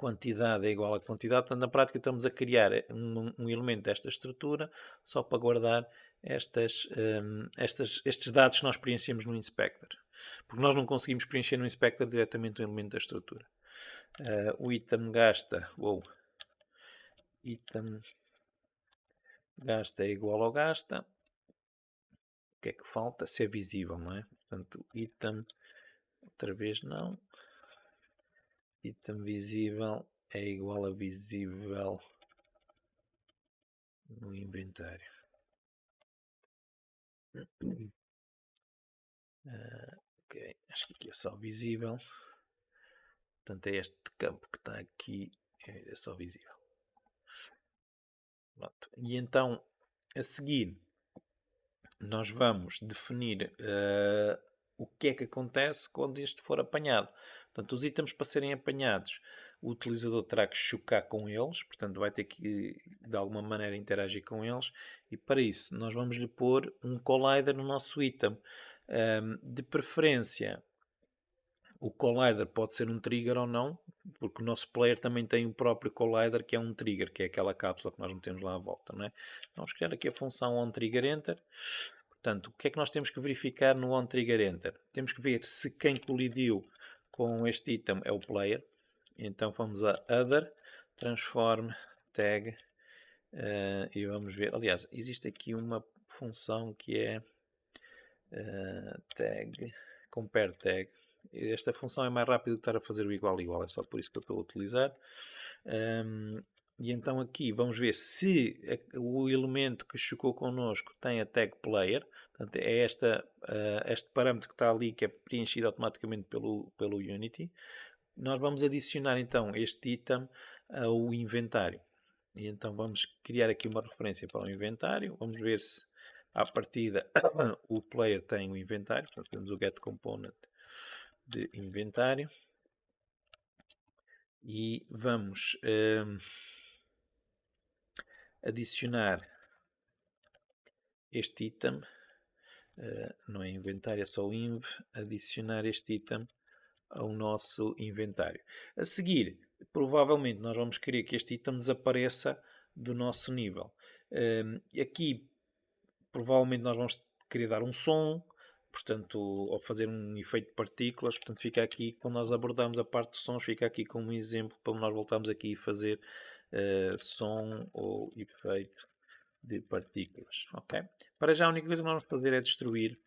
quantidade é igual a quantidade. Portanto, na prática estamos a criar um elemento desta estrutura só para guardar estes dados que nós preenchemos no Inspector. Porque nós não conseguimos preencher no Inspector diretamente um elemento da estrutura. O item gasta, item gasta é igual ao gasta. O que é que falta? Ser visível, não é? Portanto, item outra vez não. Item visível é igual a visível no inventário. Ok, acho que aqui é só visível. Portanto, é este campo que está aqui, é só visível. Pronto. E então, a seguir, nós vamos definir o que é que acontece quando este for apanhado. Portanto, os itens para serem apanhados, o utilizador terá que chocar com eles, portanto, vai ter que de alguma maneira interagir com eles, e para isso nós vamos lhe pôr um collider no nosso item. De preferência, o collider pode ser um trigger ou não, porque o nosso player também tem o próprio collider, que é um trigger, que é aquela cápsula que nós metemos lá à volta. Não é? Vamos criar aqui a função onTriggerEnter. Portanto, o que é que nós temos que verificar no onTriggerEnter? Temos que ver se quem colidiu com este item é o player. Então vamos a Other, Transform, Tag, e vamos ver. Aliás, existe aqui uma função que é tag, compare tag. Esta função é mais rápida do que estar a fazer o igual igual, é só por isso que eu estou a utilizar. E então aqui vamos ver se o elemento que chocou connosco tem a tag player. Portanto, é este parâmetro que está ali que é preenchido automaticamente pelo Unity. Nós vamos adicionar então este item ao inventário. E então vamos criar aqui uma referência para o inventário. Vamos ver se à partida o player tem o inventário. Portanto, temos o get component de inventário. E vamos adicionar este item. Não é inventário, é só inv. Adicionar este item ao nosso inventário. A seguir, provavelmente nós vamos querer que este item desapareça do nosso nível. Aqui, provavelmente nós vamos querer dar um som, portanto, ou fazer um efeito de partículas, portanto fica aqui, quando nós abordamos a parte de sons, fica aqui como um exemplo para nós voltarmos aqui e fazer som ou efeito de partículas, ok? Para já a única coisa que nós vamos fazer é destruir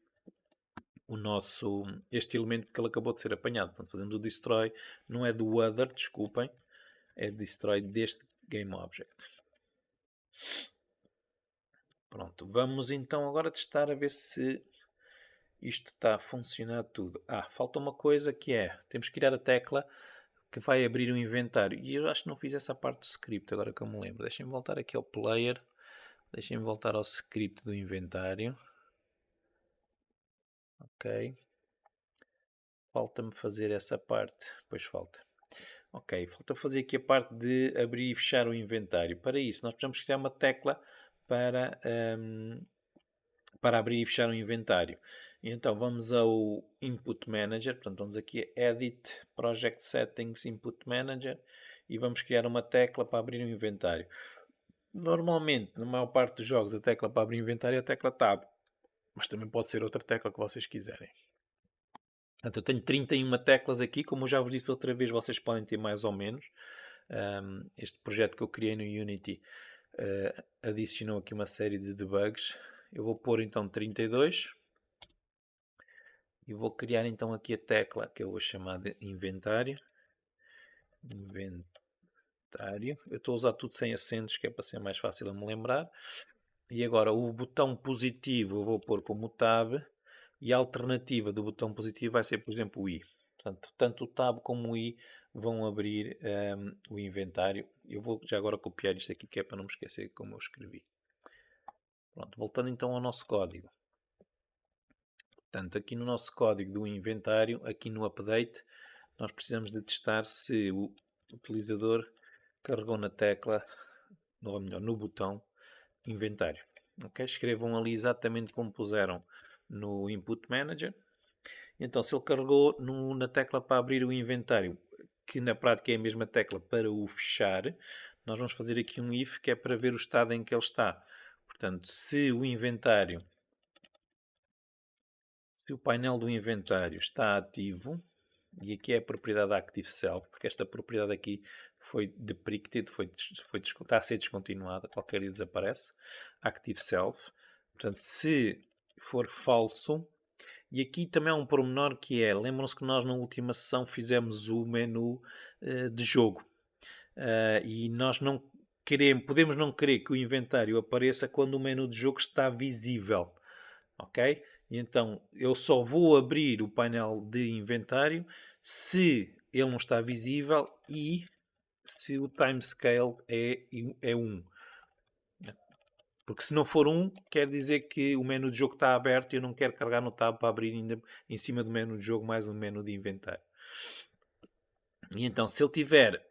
este elemento que ele acabou de ser apanhado. Portanto, fazemos o destroy, não é do other, desculpem, é destroy deste GameObject. Pronto, vamos então agora testar a ver se isto está a funcionar tudo. Falta uma coisa que é, temos que criar a tecla que vai abrir o inventário. E eu acho que não fiz essa parte do script, agora que eu me lembro. Deixem-me voltar aqui ao player. Deixem-me voltar ao script do inventário. Ok. Falta-me fazer essa parte. Pois falta. Ok, falta fazer aqui a parte de abrir e fechar o inventário. Para isso, nós precisamos criar uma tecla para abrir e fechar o inventário. Então, vamos ao Input Manager. Portanto, vamos aqui a Edit, Project Settings, Input Manager. E vamos criar uma tecla para abrir o inventário. Normalmente, na maior parte dos jogos, a tecla para abrir o inventário é a tecla Tab. Mas também pode ser outra tecla que vocês quiserem. Portanto, eu tenho 31 teclas aqui, como eu já vos disse outra vez, vocês podem ter mais ou menos. Este projeto que eu criei no Unity adicionou aqui uma série de debugs. Eu vou pôr então 32 e vou criar então aqui a tecla que eu vou chamar de inventário. Inventário. Eu estou a usar tudo sem acentos, que é para ser mais fácil a me lembrar. E agora o botão positivo eu vou pôr como tab e a alternativa do botão positivo vai ser, por exemplo, o i. Portanto, tanto o tab como o i vão abrir o inventário. Eu vou já agora copiar isto aqui, que é para não me esquecer como eu escrevi. Pronto, voltando então ao nosso código. Portanto, aqui no nosso código do inventário, aqui no update, nós precisamos de testar se o utilizador carregou na tecla, ou melhor, no botão inventário. Okay? Escrevam ali exatamente como puseram no Input Manager. Então, se ele carregou na tecla para abrir o inventário, que na prática é a mesma tecla para o fechar, nós vamos fazer aqui um if, que é para ver o estado em que ele está. Portanto, se o painel do inventário está ativo, e aqui é a propriedade Active Self, porque esta propriedade aqui foi deprecated, está a ser descontinuada, qualquer dia desaparece. Active Self. Portanto, se for falso, E aqui também há um pormenor que é, lembram-se que nós na última sessão fizemos o menu de jogo. E nós não queremos, podemos não querer que o inventário apareça quando o menu de jogo está visível, ok? E então eu só vou abrir o painel de inventário se ele não está visível e se o timescale é 1. Porque se não for 1, quer dizer que o menu de jogo está aberto e eu não quero carregar no tab para abrir ainda em cima do menu de jogo mais um menu de inventário. E então, se ele tiver,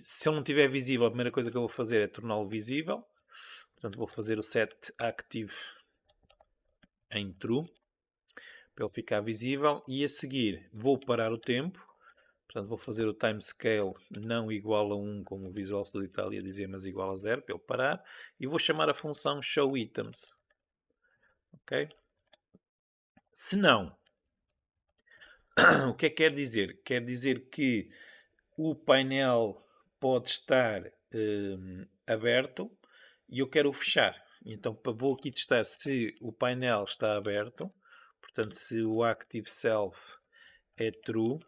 se ele não tiver visível, a primeira coisa que eu vou fazer é torná-lo visível. Portanto, vou fazer o set active em true para ele ficar visível e a seguir vou parar o tempo. Portanto, vou fazer o timescale não igual a 1, como o Visual Studio está ali a dizer, mas igual a 0, para ele parar. E vou chamar a função showItems. Ok? Se não, o que é que quer dizer? Quer dizer que o painel pode estar aberto e eu quero o fechar. Então vou aqui testar se o painel está aberto, portanto se o Active Self é true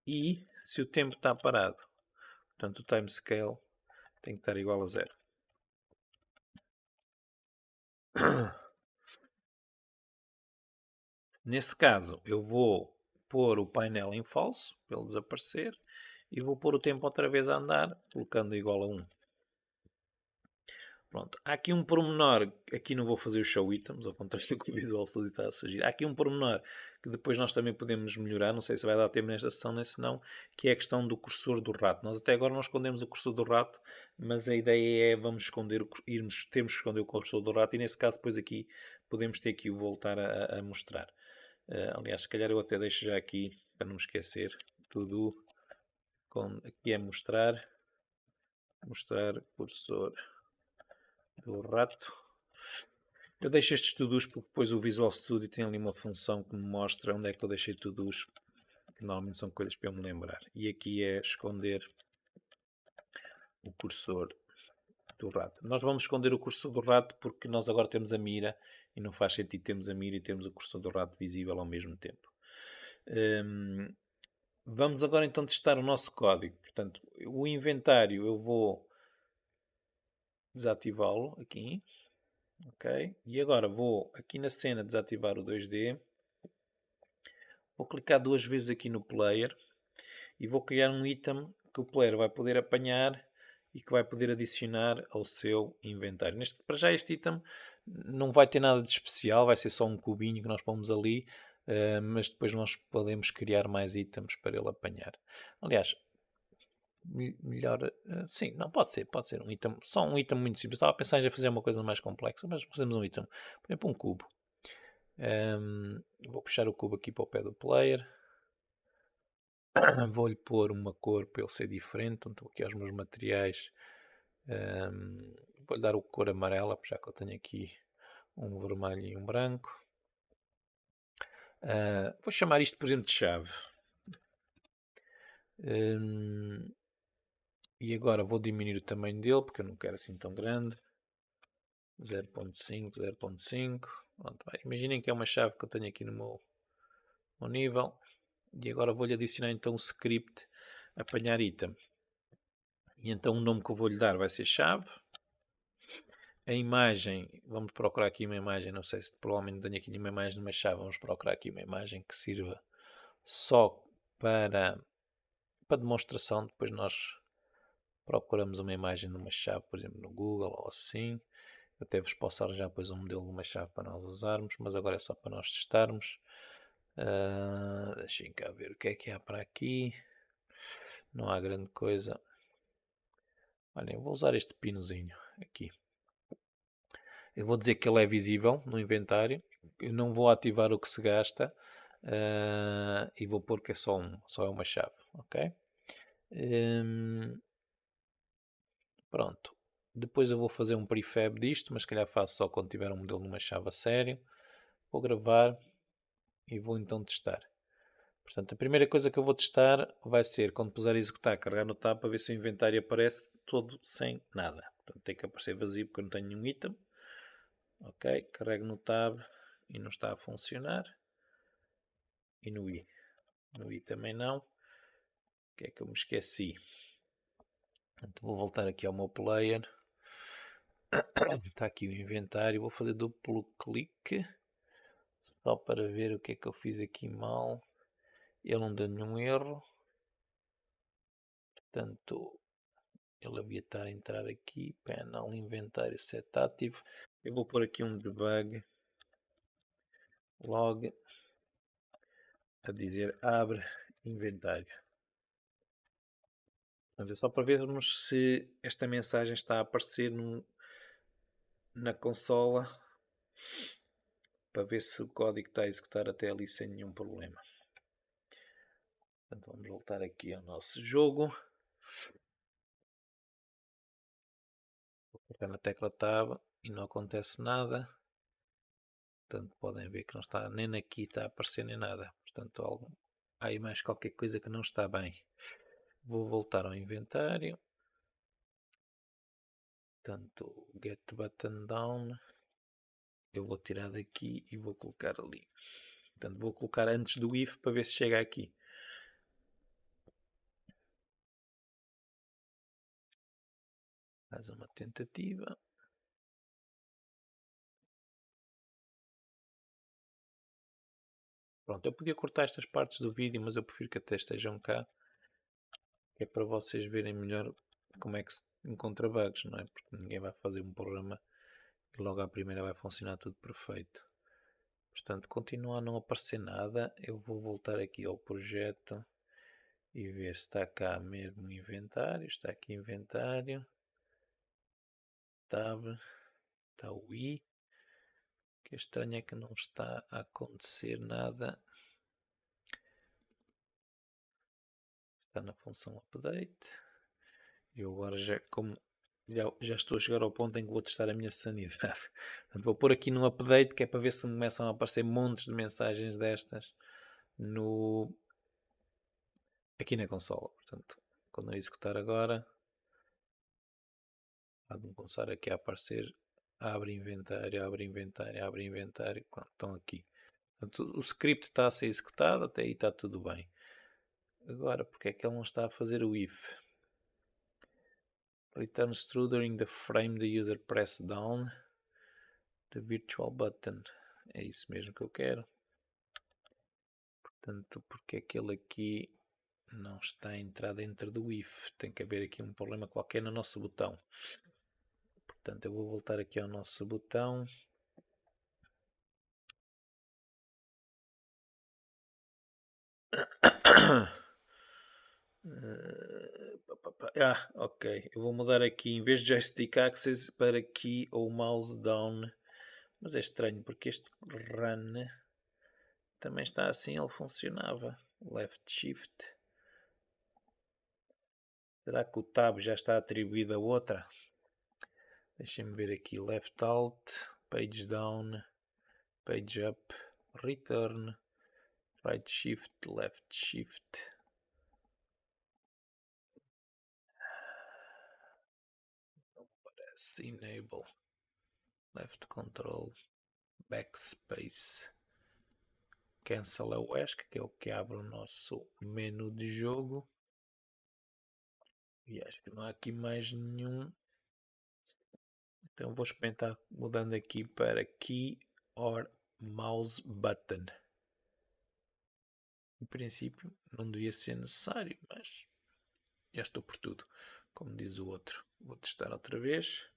e se o tempo está parado. Portanto o timescale tem que estar igual a 0. Nesse caso eu vou pôr o painel em falso, para ele desaparecer, e vou pôr o tempo outra vez a andar, colocando igual a 1. Pronto, há aqui um pormenor, aqui não vou fazer o show items, ao contrário do que o Visual Studio está a sugerir. Há aqui um pormenor que depois nós também podemos melhorar, não sei se vai dar tempo nesta sessão, nem se não, que é a questão do cursor do rato. Nós até agora não escondemos o cursor do rato, mas a ideia é vamos esconder, temos que esconder o cursor do rato e nesse caso depois aqui podemos ter que o voltar a mostrar. Aliás, se calhar eu até deixo já aqui, para não me esquecer, tudo aqui é mostrar cursor do rato. Eu deixo estes to-dos porque depois o Visual Studio tem ali uma função que me mostra onde é que eu deixei to-dos, que normalmente são coisas para eu me lembrar. E aqui é esconder o cursor do rato. Nós vamos esconder o cursor do rato porque nós agora temos a mira e não faz sentido termos a mira e termos o cursor do rato visível ao mesmo tempo. Vamos agora então testar o nosso código. Portanto, o inventário eu vou desativá-lo aqui. Ok? E agora vou aqui na cena desativar o 2D. Vou clicar duas vezes aqui no player e vou criar um item que o player vai poder apanhar e que vai poder adicionar ao seu inventário. Para já este item não vai ter nada de especial, vai ser só um cubinho que nós pomos ali, mas depois nós podemos criar mais itens para ele apanhar. Aliás, melhor, sim, não, pode ser um item, só um item muito simples. Estava a pensar em já fazer uma coisa mais complexa, mas fazemos um item, por exemplo um cubo. Vou puxar o cubo aqui para o pé do player. Vou-lhe pôr uma cor para ele ser diferente. Então aqui aos meus materiais. Vou-lhe dar a cor amarela, já que eu tenho aqui um vermelho e um branco. Vou chamar isto, por exemplo, de chave. E agora vou diminuir o tamanho dele, porque eu não quero assim tão grande. 0.5, 0.5. Imaginem que é uma chave que eu tenho aqui no meu nível. E agora vou-lhe adicionar então o script apanhar item. E então o nome que eu vou-lhe dar vai ser chave. A imagem, vamos procurar aqui uma imagem, não sei se provavelmente tenho aqui uma imagem de uma chave, vamos procurar aqui uma imagem que sirva só para demonstração, depois nós procuramos uma imagem de uma chave, por exemplo no Google ou assim. Eu até vos posso arranjar depois um modelo de uma chave para nós usarmos, mas agora é só para nós testarmos. Deixem cá ver o que há para aqui. Não há grande coisa. Olhem, vou usar este pinozinho aqui. Eu vou dizer que ele é visível no inventário. Eu não vou ativar o que se gasta. E vou pôr que é só uma chave. Ok? Pronto. Depois eu vou fazer um prefab disto, mas se calhar faço só quando tiver um modelo numa chave a sério. Vou gravar e vou então testar. Portanto, a primeira coisa que eu vou testar vai ser quando puser a executar, carregar no tab para ver se o inventário aparece todo sem nada. Portanto, tem que aparecer vazio porque eu não tenho nenhum item. Ok, carrego no tab e não está a funcionar. E no i. No i também não. O que é que eu me esqueci? Então vou voltar aqui ao meu player. Está aqui o inventário. Vou fazer duplo clique. Só para ver o que é que eu fiz aqui mal. Ele não deu nenhum erro. Portanto, ele havia estar a entrar aqui. Panel, inventário, set active. Eu vou pôr aqui um debug log a dizer abre inventário. Portanto, é só para vermos se esta mensagem está a aparecer na consola, para ver se o código está a executar até ali sem nenhum problema. Portanto, vamos voltar aqui ao nosso jogo. Vou clicar na tecla Tab e não acontece nada. Portanto, podem ver que não está nem aqui está a aparecer nem nada. Portanto, há aí mais qualquer coisa que não está bem. Vou voltar ao inventário. Portanto, get button down. Eu vou tirar daqui e vou colocar ali. Portanto, vou colocar antes do if para ver se chega aqui. Mais uma tentativa. Pronto, eu podia cortar estas partes do vídeo, mas eu prefiro que até estejam cá. Que é para vocês verem melhor como é que se encontra bugs, não é? Porque ninguém vai fazer um programa e logo à primeira vai funcionar tudo perfeito. Portanto, continua a não aparecer nada. Eu vou voltar aqui ao projeto e ver se está cá mesmo o inventário. Está aqui inventário. Tab. Está o i. O que é estranho é que não está a acontecer nada. Está na função update. Eu agora já estou a chegar ao ponto em que vou testar a minha sanidade. Portanto, vou pôr aqui no update que é para ver se me começam a aparecer montes de mensagens destas aqui na consola. Portanto, quando eu executar agora, há-me começar aqui a aparecer abre inventário, abre inventário, abre inventário. Pronto, estão aqui. Portanto, o script está a ser executado, até aí está tudo bem. Agora, porque é que ele não está a fazer o if? Returns true during the frame the user press down the virtual button. É isso mesmo que eu quero. Portanto, porque é que ele aqui não está a entrar dentro do if? Tem que haver aqui um problema qualquer no nosso botão. Portanto, eu vou voltar aqui ao nosso botão. Ok. Eu vou mudar aqui, em vez de joystick access, para key ou mouse down. Mas é estranho, porque este run também está assim, ele funcionava. Left shift. Será que o tab já está atribuído a outra? Deixem-me ver aqui. Left alt, page down, page up, return, right shift, left shift. Enable, left control, backspace, cancel a ESC, que é o que abre o nosso menu de jogo. E acho que não há aqui mais nenhum. Então vou experimentar mudando aqui para key or mouse button. Em princípio não devia ser necessário, mas já estou por tudo. Como diz o outro. Vou testar outra vez.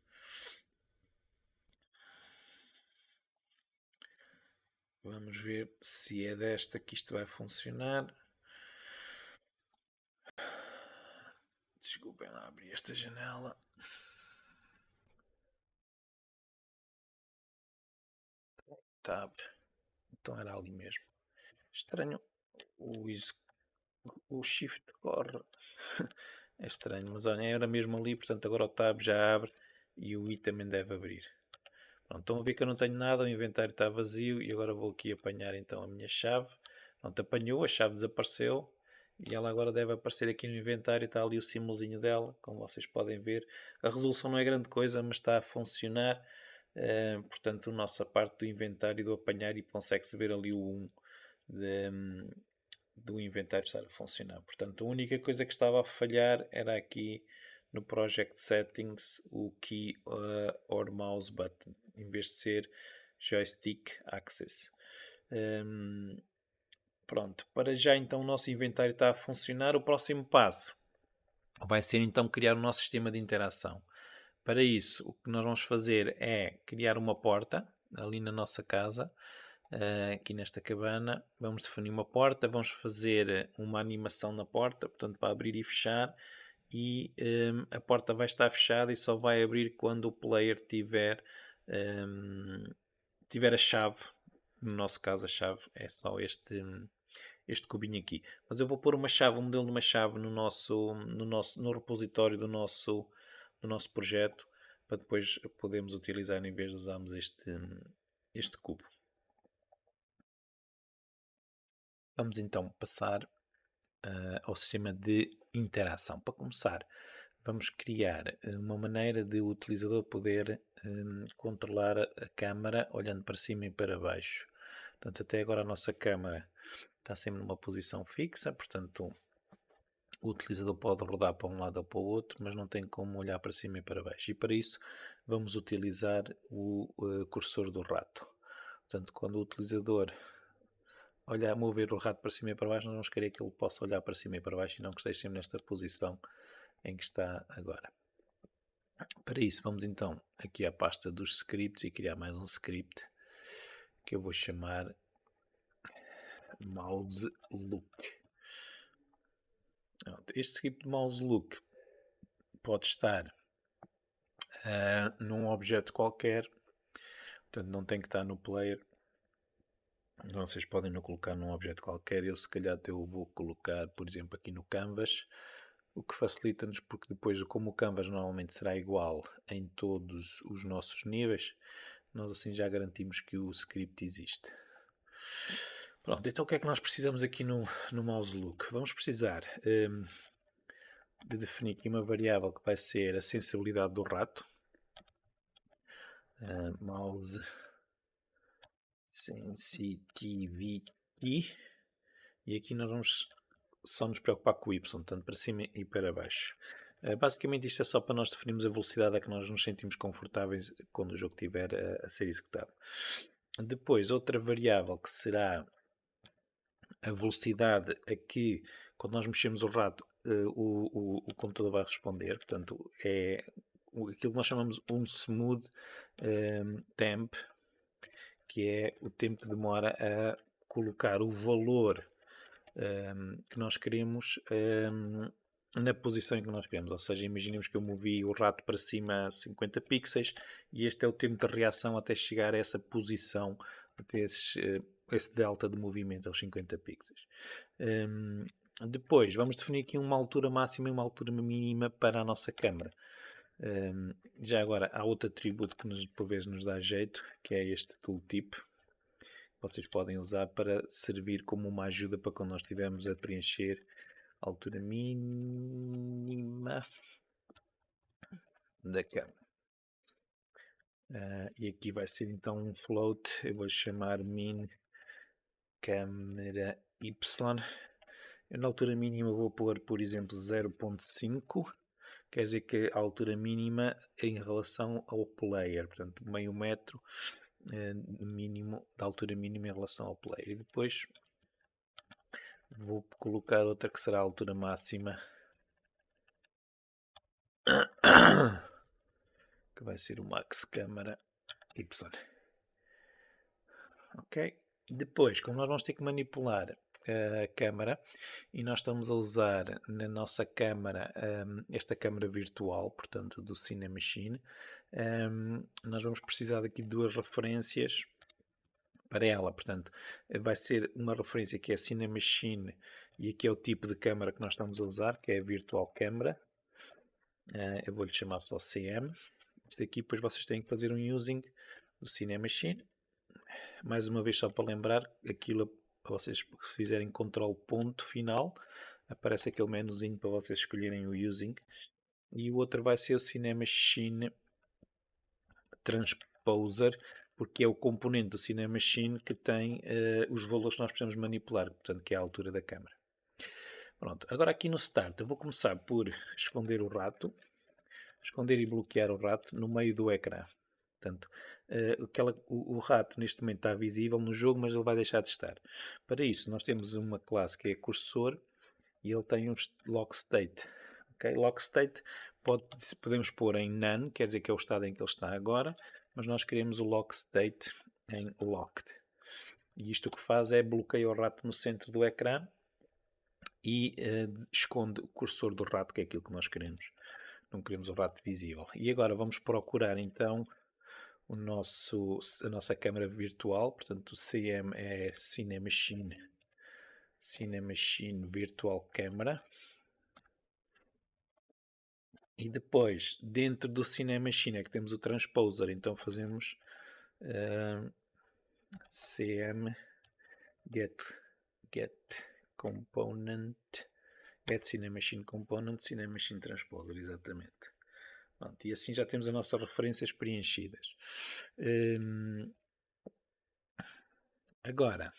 Vamos ver se é desta que isto vai funcionar. Desculpem lá abrir esta janela. Tab. Então era ali mesmo. Estranho. O shift corre. É estranho, mas olha, era mesmo ali, portanto agora o tab já abre e o i também deve abrir. Pronto, estão a ver que eu não tenho nada, o inventário está vazio e agora vou aqui apanhar então a minha chave. Pronto, apanhou, a chave desapareceu e ela agora deve aparecer aqui no inventário, está ali o símbolozinho dela, como vocês podem ver. A resolução não é grande coisa, mas está a funcionar. portanto, a nossa parte do inventário do apanhar e consegue-se ver ali o 1 do inventário estar a funcionar. Portanto, a única coisa que estava a falhar era aqui no Project Settings o Key or Mouse Button, em vez de ser Joystick Access. Pronto, para já então o nosso inventário está a funcionar. O próximo passo vai ser então criar o nosso sistema de interação. Para isso, o que nós vamos fazer é criar uma porta ali na nossa casa, aqui nesta cabana. Vamos definir uma porta, vamos fazer uma animação na porta, portanto, para abrir e fechar. E a porta vai estar fechada e só vai abrir quando o player tiver a chave. No nosso caso, a chave é só este cubinho aqui. Mas eu vou pôr uma chave, um modelo de uma chave no repositório do nosso projeto, para depois podermos utilizar em vez de usarmos este cubo. Vamos então passar ao sistema de interação. Para começar, vamos criar uma maneira de o utilizador poder controlar a câmara olhando para cima e para baixo. Portanto, até agora a nossa câmara está sempre numa posição fixa, portanto o utilizador pode rodar para um lado ou para o outro, mas não tem como olhar para cima e para baixo. E para isso vamos utilizar o cursor do rato. Portanto, quando o utilizador olhar, mover o rato para cima e para baixo, nós vamos querer que ele possa olhar para cima e para baixo e não que esteja sempre nesta posição em que está agora. Para isso, vamos então aqui à pasta dos scripts e criar mais um script que eu vou chamar mouse look. Este script de mouse look pode estar num objeto qualquer, portanto não tem que estar no player. Vocês podem não colocar num objeto qualquer. Eu se calhar até o vou colocar, por exemplo, aqui no canvas, o que facilita-nos, porque depois, como o canvas normalmente será igual em todos os nossos níveis, nós assim já garantimos que o script existe. Pronto, então o que é que nós precisamos aqui no mouse look? Vamos precisar de definir aqui uma variável que vai ser a sensibilidade do rato. Mouse sensitivity. E aqui nós vamos só nos preocupar com o Y, tanto para cima e para baixo. Basicamente isto é só para nós definirmos a velocidade a que nós nos sentimos confortáveis quando o jogo estiver a ser executado. Depois, outra variável que será a velocidade a que, quando nós mexemos o rato, o computador vai responder. Portanto, é aquilo que nós chamamos um smooth temp, que é o tempo que demora a colocar o valor que nós queremos na posição em que nós queremos. Ou seja, imaginemos que eu movi o rato para cima a 50 pixels e este é o tempo de reação até chegar a essa posição, até esse delta de movimento aos 50 pixels. Depois, vamos definir aqui uma altura máxima e uma altura mínima para a nossa câmera. Já agora, há outro atributo que por vezes nos dá jeito, que é este tooltip. Vocês podem usar para servir como uma ajuda para quando nós estivermos a preencher a altura mínima da câmera. E aqui vai ser então um float, eu vou chamar min câmera y. Eu na altura mínima vou pôr, por exemplo, 0.5, quer dizer que a altura mínima em relação ao player, portanto meio metro mínimo, da altura mínima em relação ao player. E depois vou colocar outra que será a altura máxima, que vai ser o max câmara y. Ok? Depois, como nós vamos ter que manipular a câmara e nós estamos a usar na nossa câmara esta câmara virtual, portanto do Cinemachine, nós vamos precisar aqui de duas referências para ela. Portanto, vai ser uma referência que é Cinemachine e aqui é o tipo de câmara que nós estamos a usar, que é a Virtual Camera. Eu vou-lhe chamar só CM. Isto aqui depois vocês têm que fazer um using do Cinemachine. Mais uma vez só para lembrar, aquilo para vocês fizerem control ponto final, aparece aquele menuzinho para vocês escolherem o using. E o outro vai ser o Cinemachine transposer, porque é o componente do Cinemachine que tem os valores que nós precisamos manipular, portanto, que é a altura da câmera. Pronto, agora aqui no Start eu vou começar por esconder o rato, esconder e bloquear o rato no meio do ecrã. Portanto, o rato neste momento está visível no jogo, mas ele vai deixar de estar. Para isso, nós temos uma classe que é cursor e ele tem um lock state. Okay? Lock state podemos pôr em none, quer dizer que é o estado em que ele está agora, mas nós queremos o lock state em locked. E isto o que faz é bloqueia o rato no centro do ecrã e esconde o cursor do rato, que é aquilo que nós queremos. Não queremos o rato visível. E agora vamos procurar então a nossa câmera virtual, portanto o CM é Cinemachine Virtual Camera. E depois, dentro do Cinemachine é que temos o Transposer, então fazemos CM get component, get Cinemachine component, Cinemachine Transposer, exatamente. Pronto, e assim já temos as nossas referências preenchidas. Agora,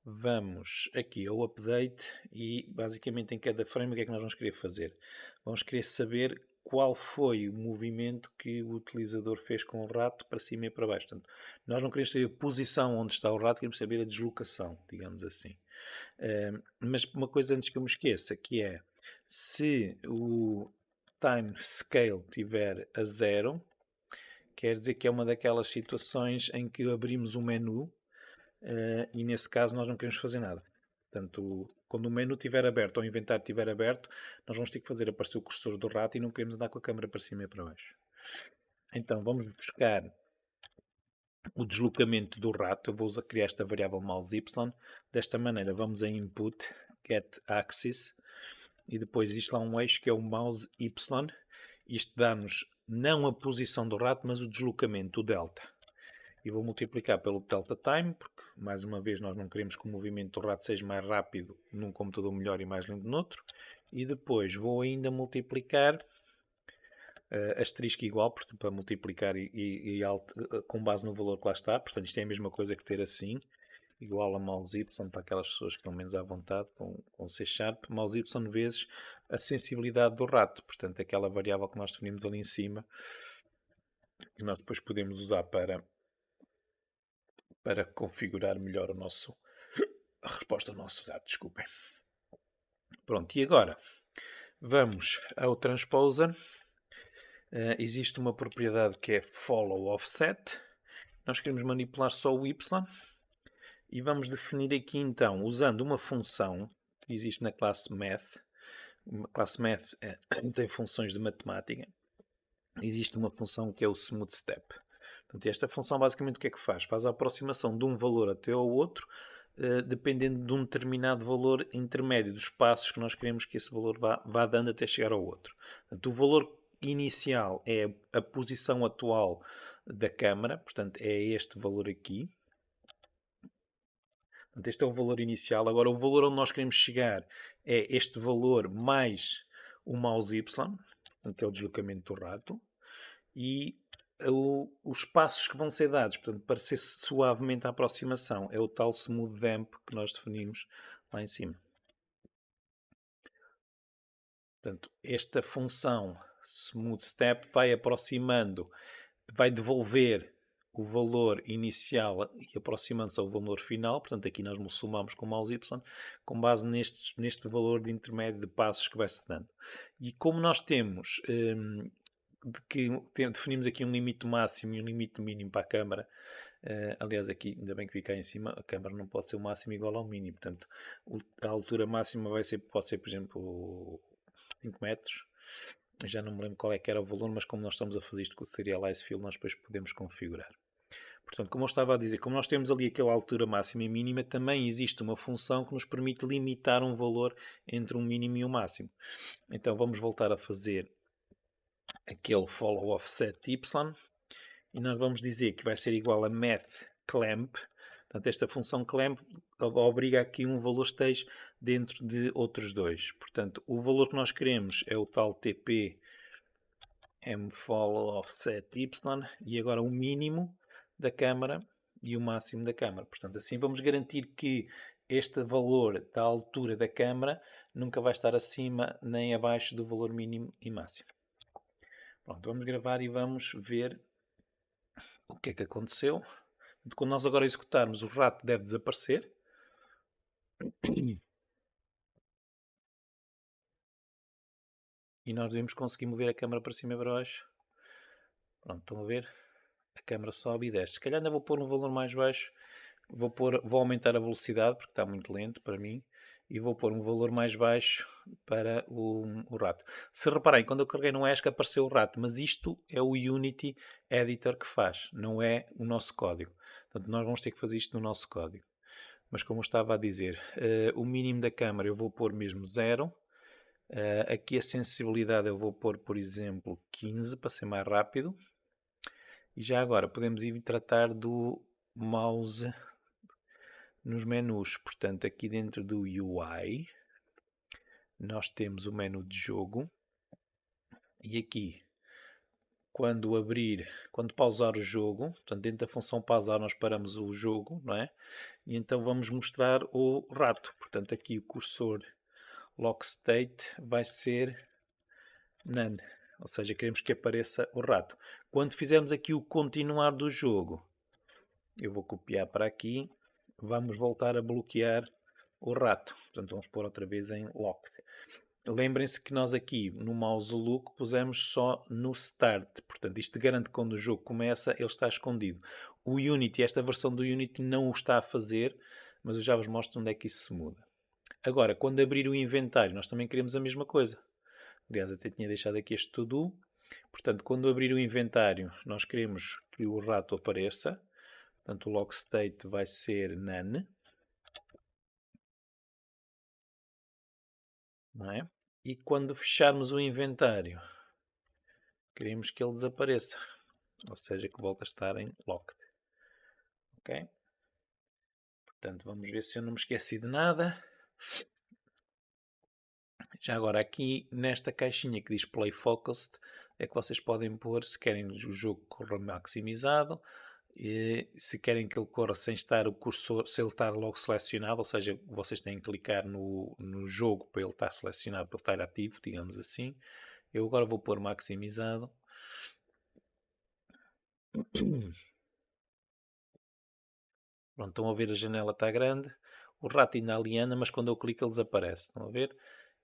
vamos aqui ao update e basicamente em cada frame o que é que nós vamos querer fazer? Vamos querer saber qual foi o movimento que o utilizador fez com o rato para cima e para baixo. Portanto, nós não queremos saber a posição onde está o rato, queremos saber a deslocação, digamos assim. Mas uma coisa antes que eu me esqueça, que é se o time scale estiver a 0, quer dizer que é uma daquelas situações em que abrimos um menu e nesse caso nós não queremos fazer nada. Portanto, quando o menu estiver aberto ou o inventário estiver aberto, nós vamos ter que fazer aparecer o cursor do rato e não queremos andar com a câmera para cima e para baixo. Então vamos buscar o deslocamento do rato. Eu vou criar esta variável mouse y. Desta maneira vamos a input, get axis, e depois existe lá um eixo que é o mouse y. Isto dá-nos não a posição do rato, mas o deslocamento, o delta. E vou multiplicar pelo delta time, porque mais uma vez nós não queremos que o movimento do rato seja mais rápido num computador melhor e mais lento no outro. E depois vou ainda multiplicar asterisco igual, portanto, para multiplicar com base no valor que lá está. Portanto, isto é a mesma coisa que ter assim, igual a mouse y, para aquelas pessoas que estão menos à vontade com C Sharp, mouse y vezes a sensibilidade do rato, portanto, aquela variável que nós definimos ali em cima, que nós depois podemos usar para configurar melhor a resposta ao nosso rato, desculpem. Pronto, e agora vamos ao Transposer. Existe uma propriedade que é Follow Offset. Nós queremos manipular só o Y e vamos definir aqui então, usando uma função que existe na classe Math. A classe Math tem funções de matemática. Existe uma função que é o Smooth Step. Portanto, esta função basicamente o que é que faz? Faz a aproximação de um valor até ao outro, dependendo de um determinado valor intermédio, dos passos que nós queremos que esse valor vá dando até chegar ao outro. Portanto, o valor inicial é a posição atual da câmara, portanto é este valor aqui. Portanto, este é o valor inicial. Agora, o valor onde nós queremos chegar é este valor mais o mouse Y, portanto, que é o deslocamento do rato, e os passos que vão ser dados, portanto, para ser suavemente a aproximação, é o tal smooth damp que nós definimos lá em cima. Portanto, esta função smooth step vai aproximando, vai devolver o valor inicial e aproximando-se ao valor final. Portanto, aqui nós somamos com o mouse Y com base neste valor de intermédio de passos que vai-se dando. E como nós temos definimos aqui um limite máximo e um limite mínimo para a câmara. Aliás, aqui, ainda bem que fica aí em cima, a câmara não pode ser o máximo igual ao mínimo. Portanto, a altura máxima pode ser, por exemplo, 5 metros. Já não me lembro qual é que era o valor, mas como nós estamos a fazer isto com o Serialize Fill, nós depois podemos configurar. Portanto, como eu estava a dizer, como nós temos ali aquela altura máxima e mínima, também existe uma função que nos permite limitar um valor entre um mínimo e um máximo. Então, vamos voltar a fazer aquele follow offset y e nós vamos dizer que vai ser igual a math clamp. Portanto, esta função clamp obriga a que um valor esteja dentro de outros dois. Portanto, o valor que nós queremos é o tal TP mfollow offset y e agora o mínimo da câmara e o máximo da câmara. Portanto, assim vamos garantir que este valor da altura da câmara nunca vai estar acima nem abaixo do valor mínimo e máximo. Pronto, vamos gravar e vamos ver o que é que aconteceu. Quando nós agora executarmos, o rato deve desaparecer. E nós devemos conseguir mover a câmera para cima e para baixo. Pronto, estão a ver? A câmera sobe e desce. Se calhar ainda vou pôr um valor mais baixo. Vou aumentar a velocidade, porque está muito lento para mim. E vou pôr um valor mais baixo para o rato. Se reparem, quando eu carreguei no ESC apareceu o rato, mas isto é o Unity Editor que faz, não é o nosso código. Portanto, nós vamos ter que fazer isto no nosso código. Mas como eu estava a dizer, o mínimo da câmera eu vou pôr mesmo 0. Aqui a sensibilidade eu vou pôr, por exemplo, 15 para ser mais rápido. E já agora podemos ir tratar do mouse nos menus. Portanto, aqui dentro do UI nós temos o menu de jogo e aqui quando pausar o jogo, portanto dentro da função pausar nós paramos o jogo, não é? E então vamos mostrar o rato. Portanto, aqui o cursor lock state vai ser none, ou seja, queremos que apareça o rato. Quando fizermos aqui o continuar do jogo, eu vou copiar para aqui, vamos voltar a bloquear o rato. Portanto, vamos pôr outra vez em locked. Lembrem-se que nós aqui no mouse look pusemos só no start, portanto isto garante que quando o jogo começa ele está escondido. O Unity, esta versão do Unity não o está a fazer, mas eu já vos mostro onde é que isso se muda. Agora, quando abrir o inventário, nós também queremos a mesma coisa. Aliás, até tinha deixado aqui este to-do. Portanto, quando abrir o inventário, nós queremos que o rato apareça. Portanto, o log state vai ser none. Não é? E quando fecharmos o inventário, queremos que ele desapareça. Ou seja, que volte a estar em locked. Ok? Portanto, vamos ver se eu não me esqueci de nada. Já agora, aqui nesta caixinha que diz Play Focused, é que vocês podem pôr se querem o jogo corra maximizado, e se querem que ele corra sem estar o cursor, se ele estar logo selecionado, ou seja, vocês têm que clicar no jogo para ele estar selecionado, para ele estar ativo, digamos assim. Eu agora vou pôr maximizado. Pronto, estão a ver, a janela está grande, o rato ainda ali anda, mas quando eu clico ele desaparece, estão a ver?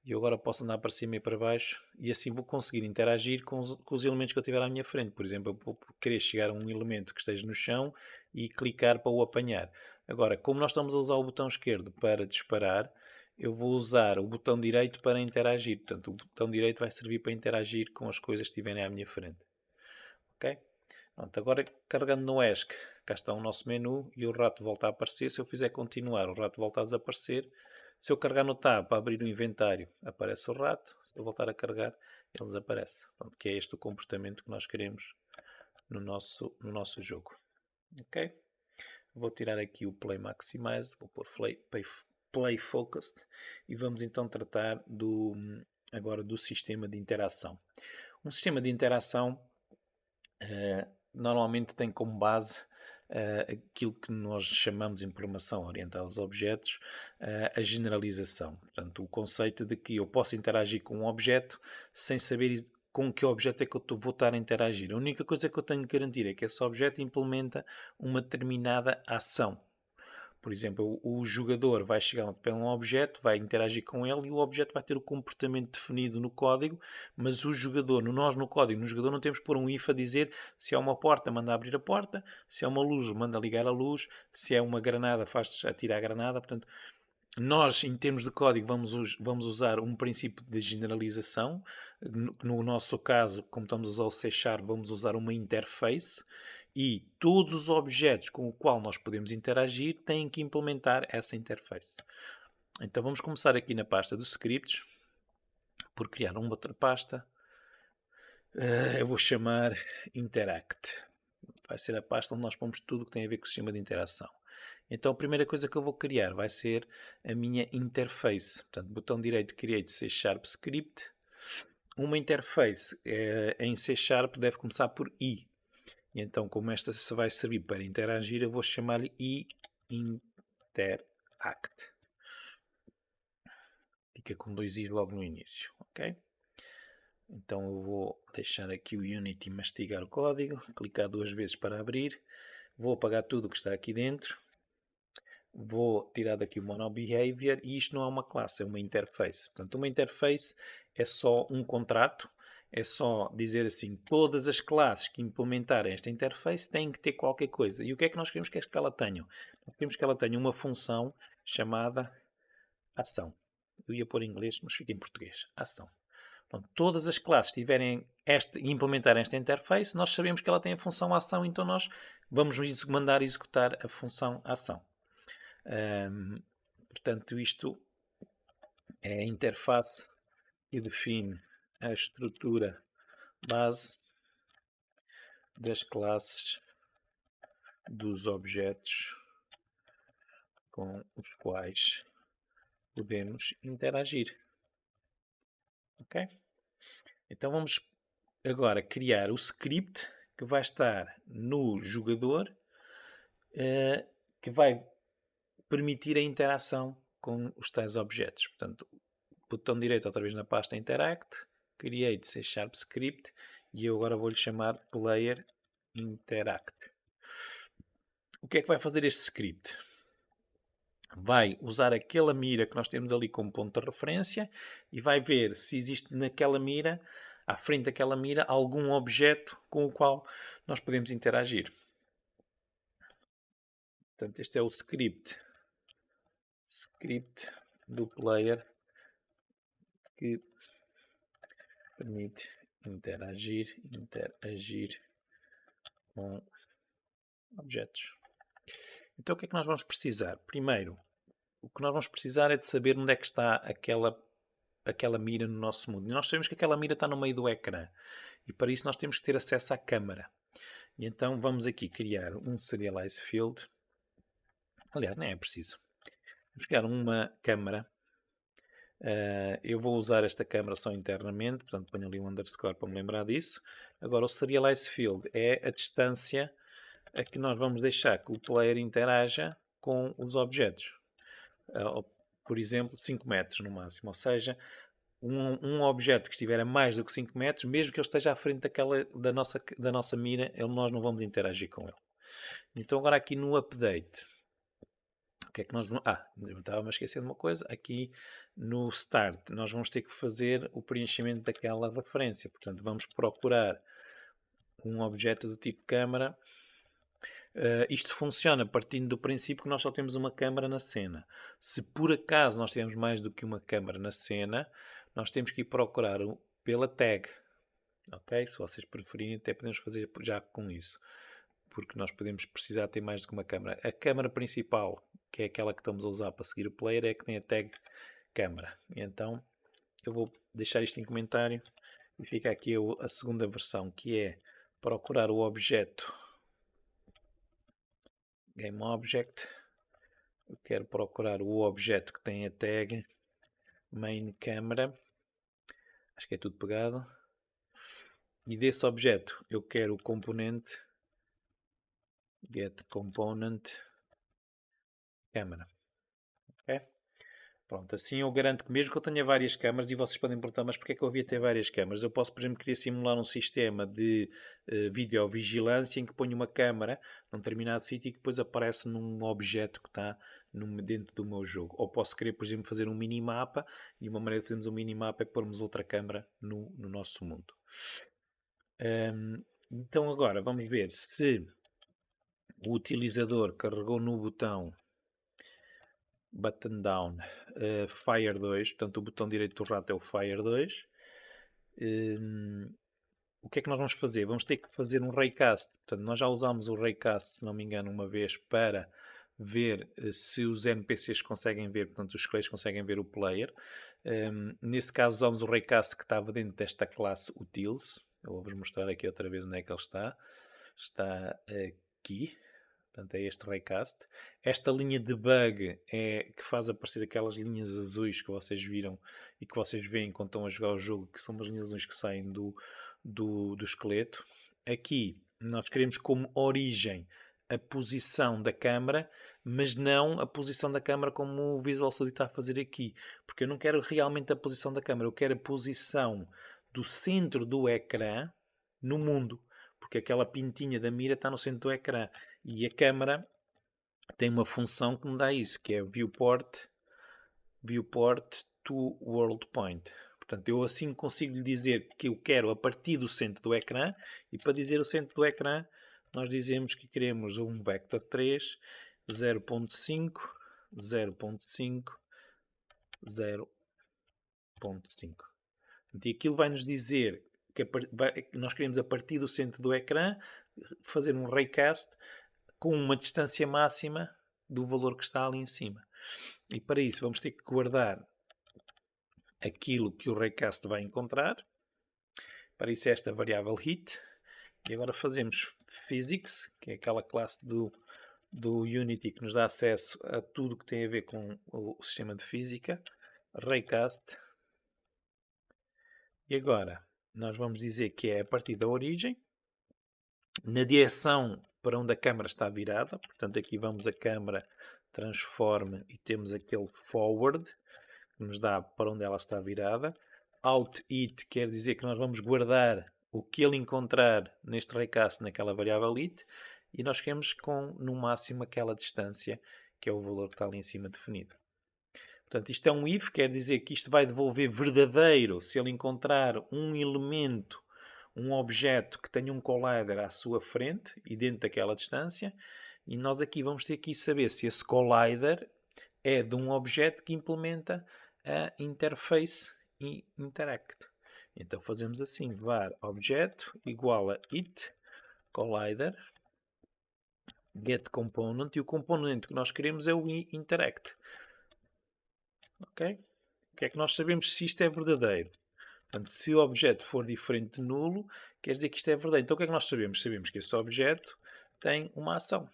E eu agora posso andar para cima e para baixo e assim vou conseguir interagir com os elementos que eu tiver à minha frente. Por exemplo, eu vou querer chegar a um elemento que esteja no chão e clicar para o apanhar. Agora, como nós estamos a usar o botão esquerdo para disparar, eu vou usar o botão direito para interagir. Portanto, o botão direito vai servir para interagir com as coisas que estiverem à minha frente. Ok? Pronto, agora carregando no ESC, cá está o nosso menu e o rato volta a aparecer. Se eu fizer continuar, o rato volta a desaparecer. Se eu carregar no Tab para abrir o inventário, aparece o rato. Se eu voltar a carregar, ele desaparece. Pronto, que é este o comportamento que nós queremos no nosso jogo. Ok? Vou tirar aqui o Play Maximized, vou pôr Play Focused e vamos então tratar agora do sistema de interação. Um sistema de interação normalmente tem como base aquilo que nós chamamos de programação orientada aos objetos, a generalização. Portanto, o conceito de que eu posso interagir com um objeto sem saber com que objeto é que eu vou estar a interagir. A única coisa que eu tenho que garantir é que esse objeto implementa uma determinada ação. Por exemplo, o jogador vai chegar para um objeto, vai interagir com ele e o objeto vai ter o comportamento definido no código, mas o jogador, nós no código, no jogador não temos que pôr um if a dizer se é uma porta, manda abrir a porta, se é uma luz, manda ligar a luz, se é uma granada, faz atirar a granada. Portanto, nós, em termos de código, vamos usar um princípio de generalização. No nosso caso, como estamos a usar o C Sharp, vamos usar uma interface e todos os objetos com o qual nós podemos interagir têm que implementar essa interface. Então vamos começar aqui na pasta dos scripts por criar uma outra pasta. Eu vou chamar Interact. Vai ser a pasta onde nós pomos tudo o que tem a ver com o sistema de interação. Então a primeira coisa que eu vou criar vai ser a minha interface. Portanto, botão direito Create C Sharp Script. uma interface em C Sharp deve começar por I. E então, como esta se vai servir para interagir, eu vou chamar-lhe iInteract. Fica com dois i's logo no início, ok? Então eu vou deixar aqui o Unity mastigar o código, clicar duas vezes para abrir, vou apagar tudo o que está aqui dentro, vou tirar daqui o MonoBehavior e isto não é uma classe, é uma interface. Portanto, uma interface é só um contrato, é só dizer assim, todas as classes que implementarem esta interface têm que ter qualquer coisa. E o que é que nós queremos que ela tenha? Nós queremos que ela tenha uma função chamada ação. Eu ia pôr em inglês, mas fica em português. Ação. Pronto, todas as classes que tiverem implementar esta interface, nós sabemos que ela tem a função ação, então nós vamos mandar executar a função ação. Portanto, isto é a interface que define a estrutura base das classes dos objetos com os quais podemos interagir. Ok? Então vamos agora criar o script que vai estar no jogador, que vai permitir a interação com os tais objetos. Portanto, botão direito outra vez na pasta Interact, Create C Sharp Script e eu agora vou-lhe chamar Player Interact. O que é que vai fazer este script? Vai usar aquela mira que nós temos ali como ponto de referência e vai ver se existe naquela mira, à frente daquela mira, algum objeto com o qual nós podemos interagir. Portanto, este é o script do player que permite interagir com objetos. Então o que é que nós vamos precisar? Primeiro, o que nós vamos precisar é de saber onde é que está aquela mira no nosso mundo. E nós sabemos que aquela mira está no meio do ecrã. E para isso nós temos que ter acesso à câmara. E então vamos aqui criar um Serialize Field. Aliás, nem é preciso. Vamos criar uma câmara. Eu vou usar esta câmara só internamente, portanto ponho ali um underscore para me lembrar disso. Agora o Serialize Field é a distância a que nós vamos deixar que o player interaja com os objetos. Por exemplo, 5 metros no máximo. Ou seja, um objeto que estiver a mais do que 5 metros, mesmo que ele esteja à frente da nossa mira, nós não vamos interagir com ele. Então agora aqui no update, o que é que nós vamos... eu estava a esquecer de uma coisa. Aqui no start, nós vamos ter que fazer o preenchimento daquela referência. Portanto, vamos procurar um objeto do tipo câmara. Isto funciona partindo do princípio que nós só temos uma câmara na cena. Se por acaso nós tivermos mais do que uma câmara na cena, nós temos que ir procurar pela tag. Ok? Se vocês preferirem, até podemos fazer já com isso. Porque nós podemos precisar ter mais do que uma câmara. A câmara principal, que é aquela que estamos a usar para seguir o player, é que tem a tag câmara. Então eu vou deixar isto em comentário e fica aqui a segunda versão, que é procurar o objeto GameObject. Eu quero procurar o objeto que tem a tag main camera. Acho que é tudo pegado. E desse objeto eu quero o componente get component camera. Ok? Pronto, assim eu garanto que mesmo que eu tenha várias câmaras, e vocês podem perguntar, mas porque é que eu havia ter várias câmaras? Eu posso, por exemplo, querer simular um sistema de videovigilância em que ponho uma câmara num determinado sítio e que depois aparece num objeto que está dentro do meu jogo. Ou posso querer, por exemplo, fazer um minimapa, e uma maneira de fazermos um minimapa é pormos outra câmara no nosso mundo. Então agora vamos ver se o utilizador carregou no botão button down Fire 2, portanto o botão direito do rato é o Fire 2. O que é que nós vamos fazer? Vamos ter que fazer um raycast. Portanto, nós já usámos o raycast, se não me engano, uma vez para ver se os NPCs conseguem ver, portanto os players conseguem ver o player. Nesse caso usamos o raycast que estava dentro desta classe utils. Eu vou-vos mostrar aqui outra vez onde é que ele está. Está aqui. Portanto, é este raycast. Esta linha debug é que faz aparecer aquelas linhas azuis que vocês viram e que vocês veem quando estão a jogar o jogo, que são umas linhas azuis que saem do esqueleto. Aqui nós queremos como origem a posição da câmara, mas não a posição da câmara como o Visual Studio está a fazer aqui, porque eu não quero realmente a posição da câmara, eu quero a posição do centro do ecrã no mundo, porque aquela pintinha da mira está no centro do ecrã e a câmara tem uma função que me dá isso, que é viewport to world point. Portanto, eu assim consigo lhe dizer que eu quero a partir do centro do ecrã, e para dizer o centro do ecrã, nós dizemos que queremos um vector 3, 0.5, 0.5, 0.5. E aquilo vai nos dizer que nós queremos a partir do centro do ecrã fazer um raycast com uma distância máxima do valor que está ali em cima. E para isso vamos ter que guardar aquilo que o raycast vai encontrar. Para isso esta variável hit. E agora fazemos physics, que é aquela classe do Unity que nos dá acesso a tudo que tem a ver com o sistema de física. Raycast. E agora nós vamos dizer que é a partir da origem, na direção para onde a câmara está virada. Portanto, aqui vamos a câmara, transforme e temos aquele forward, que nos dá para onde ela está virada. Out it quer dizer que nós vamos guardar o que ele encontrar neste raycast naquela variável it, e nós queremos com no máximo aquela distância, que é o valor que está ali em cima definido. Portanto, isto é um if, quer dizer que isto vai devolver verdadeiro se ele encontrar um elemento, um objeto que tenha um collider à sua frente e dentro daquela distância, e nós aqui vamos ter que saber se esse collider é de um objeto que implementa a interface e interact. Então fazemos assim, var objeto igual a it collider get component, e o componente que nós queremos é o interact. Ok? O que é que nós sabemos se isto é verdadeiro? Portanto, se o objeto for diferente de nulo, quer dizer que isto é verdadeiro. Então o que é que nós sabemos? Sabemos que esse objeto tem uma ação.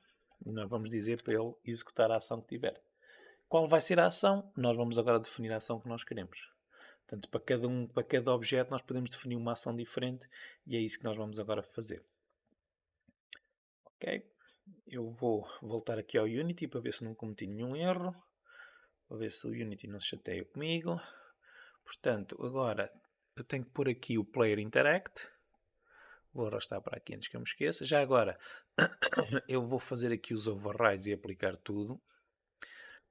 E nós vamos dizer para ele executar a ação que tiver. Qual vai ser a ação? Nós vamos agora definir a ação que nós queremos. Portanto, para cada objeto nós podemos definir uma ação diferente, e é isso que nós vamos agora fazer. Ok? Eu vou voltar aqui ao Unity para ver se não cometi nenhum erro. Para ver se o Unity não se chateia comigo. Portanto, agora eu tenho que pôr aqui o Player Interact. Vou arrastar para aqui antes que eu me esqueça. Já agora, eu vou fazer aqui os overrides e aplicar tudo.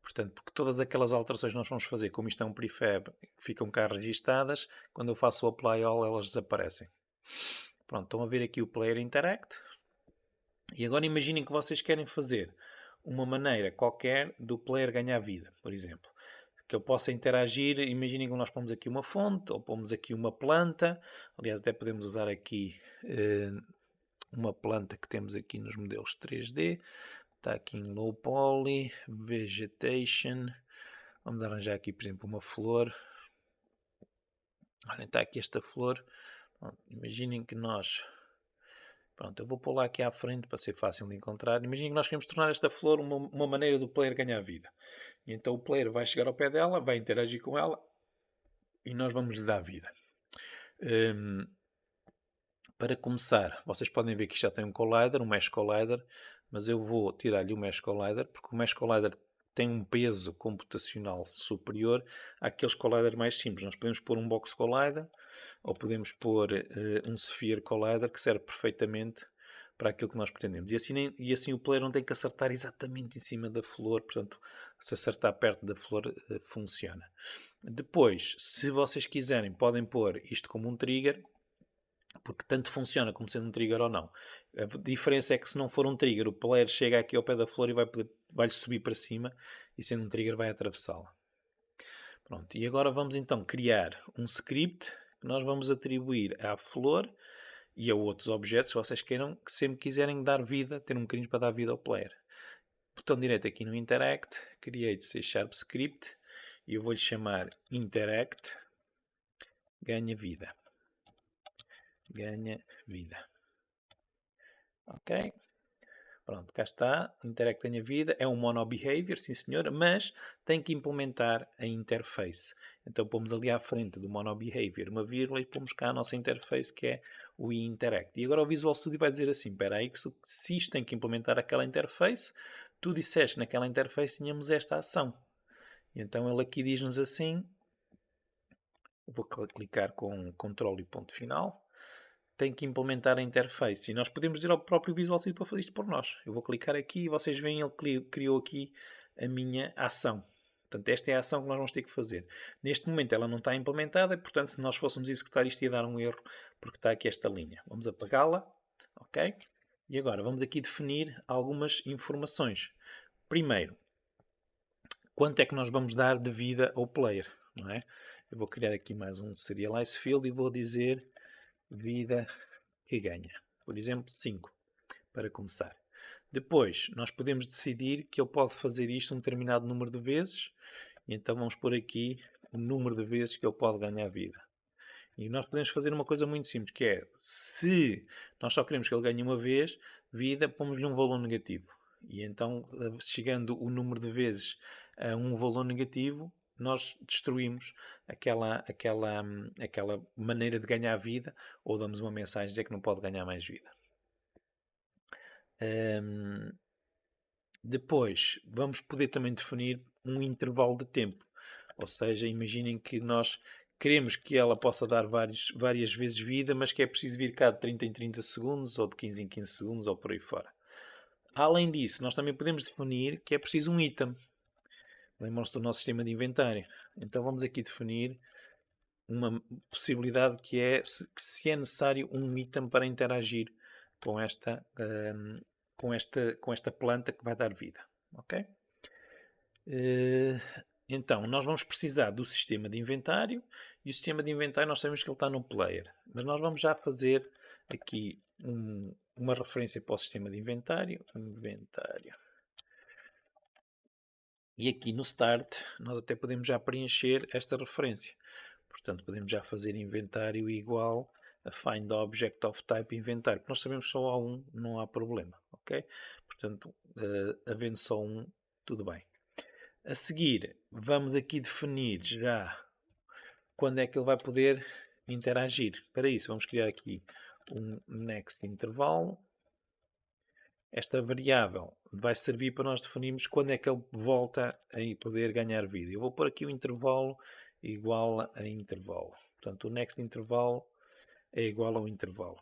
Portanto, porque todas aquelas alterações que nós vamos fazer, como isto é um prefab, ficam cá registadas, quando eu faço o apply all, elas desaparecem. Pronto, estão a ver aqui o Player Interact. E agora imaginem que vocês querem fazer uma maneira qualquer do player ganhar vida, por exemplo. Que ele possa interagir, imaginem que nós pomos aqui uma fonte, ou pomos aqui uma planta. Aliás, até podemos usar aqui uma planta que temos aqui nos modelos 3D. Está aqui em Low Poly, Vegetation. Vamos arranjar aqui, por exemplo, uma flor. Olhem, está aqui esta flor. Pronto, imaginem que nós... Pronto, eu vou pôr lá aqui à frente para ser fácil de encontrar. Imaginem que nós queremos tornar esta flor uma maneira do player ganhar vida. E então o player vai chegar ao pé dela, vai interagir com ela e nós vamos lhe dar vida. Para começar, vocês podem ver que já tem um collider, um mesh collider, mas eu vou tirar-lhe o mesh collider, porque o mesh collider tem um peso computacional superior àqueles colliders mais simples. Nós podemos pôr um box collider ou podemos pôr um sphere collider que serve perfeitamente para aquilo que nós pretendemos. E assim o player não tem que acertar exatamente em cima da flor, portanto, se acertar perto da flor, funciona. Depois, se vocês quiserem, podem pôr isto como um trigger, porque tanto funciona como sendo um trigger ou não. A diferença é que se não for um trigger, o player chega aqui ao pé da flor e vai-lhe subir para cima, e sendo um trigger vai atravessá-la. Pronto, e agora vamos então criar um script que nós vamos atribuir à flor e a outros objetos, se vocês queiram, que sempre quiserem dar vida, ter um bocadinho para dar vida ao player. Botão direito aqui no Interact, Create C# Script, e eu vou-lhe chamar Interact ganha vida. Ganha vida. Ok? Pronto, cá está, Interact ganha vida, é um mono behavior, sim senhora, mas tem que implementar a interface. Então pomos ali à frente do mono behavior uma vírgula e pomos cá a nossa interface que é o interact. E agora o Visual Studio vai dizer assim, espera aí que se isto tem que implementar aquela interface, tu disseste naquela interface tínhamos esta ação. E então ele aqui diz-nos assim, vou clicar com Ctrl e ponto final, tem que implementar a interface e nós podemos dizer ao próprio Visual Studio para fazer isto por nós. Eu vou clicar aqui e vocês veem, ele criou aqui a minha ação. Portanto, esta é a ação que nós vamos ter que fazer. Neste momento ela não está implementada, portanto, se nós fôssemos executar isto ia dar um erro, porque está aqui esta linha. Vamos apagá-la, ok? E agora vamos aqui definir algumas informações. Primeiro, quanto é que nós vamos dar de vida ao player, não é? Eu vou criar aqui mais um serialize field e vou dizer vida que ganha. Por exemplo, 5, para começar. Depois, nós podemos decidir que ele pode fazer isto um determinado número de vezes. E então vamos pôr aqui o número de vezes que ele pode ganhar vida. E nós podemos fazer uma coisa muito simples, que é, se nós só queremos que ele ganhe uma vez vida, pomos-lhe um valor negativo. E então, chegando o número de vezes a um valor negativo, nós destruímos aquela maneira de ganhar vida, ou damos uma mensagem a dizer que não pode ganhar mais vida. Depois, vamos poder também definir um intervalo de tempo. Ou seja, imaginem que nós queremos que ela possa dar várias vezes vida, mas que é preciso vir cá de 30 em 30 segundos, ou de 15 em 15 segundos, ou por aí fora. Além disso, nós também podemos definir que é preciso um item. Lembram-se do nosso sistema de inventário. Então vamos aqui definir uma possibilidade que é se é necessário um item para interagir com esta planta que vai dar vida. Ok? Então, nós vamos precisar do sistema de inventário, e o sistema de inventário nós sabemos que ele está no player, mas nós vamos já fazer aqui uma referência para o sistema de inventário. E aqui no Start nós até podemos já preencher esta referência. Portanto, podemos já fazer inventário igual a find object of type inventário. Porque nós sabemos que só há um, não há problema. Ok? Portanto, havendo só um, tudo bem. A seguir, vamos aqui definir já quando é que ele vai poder interagir. Para isso, vamos criar aqui um next intervalo. Esta variável vai servir para nós definirmos quando é que ele volta a poder ganhar vida. Eu vou pôr aqui o intervalo igual a intervalo. Portanto, o next intervalo é igual ao intervalo.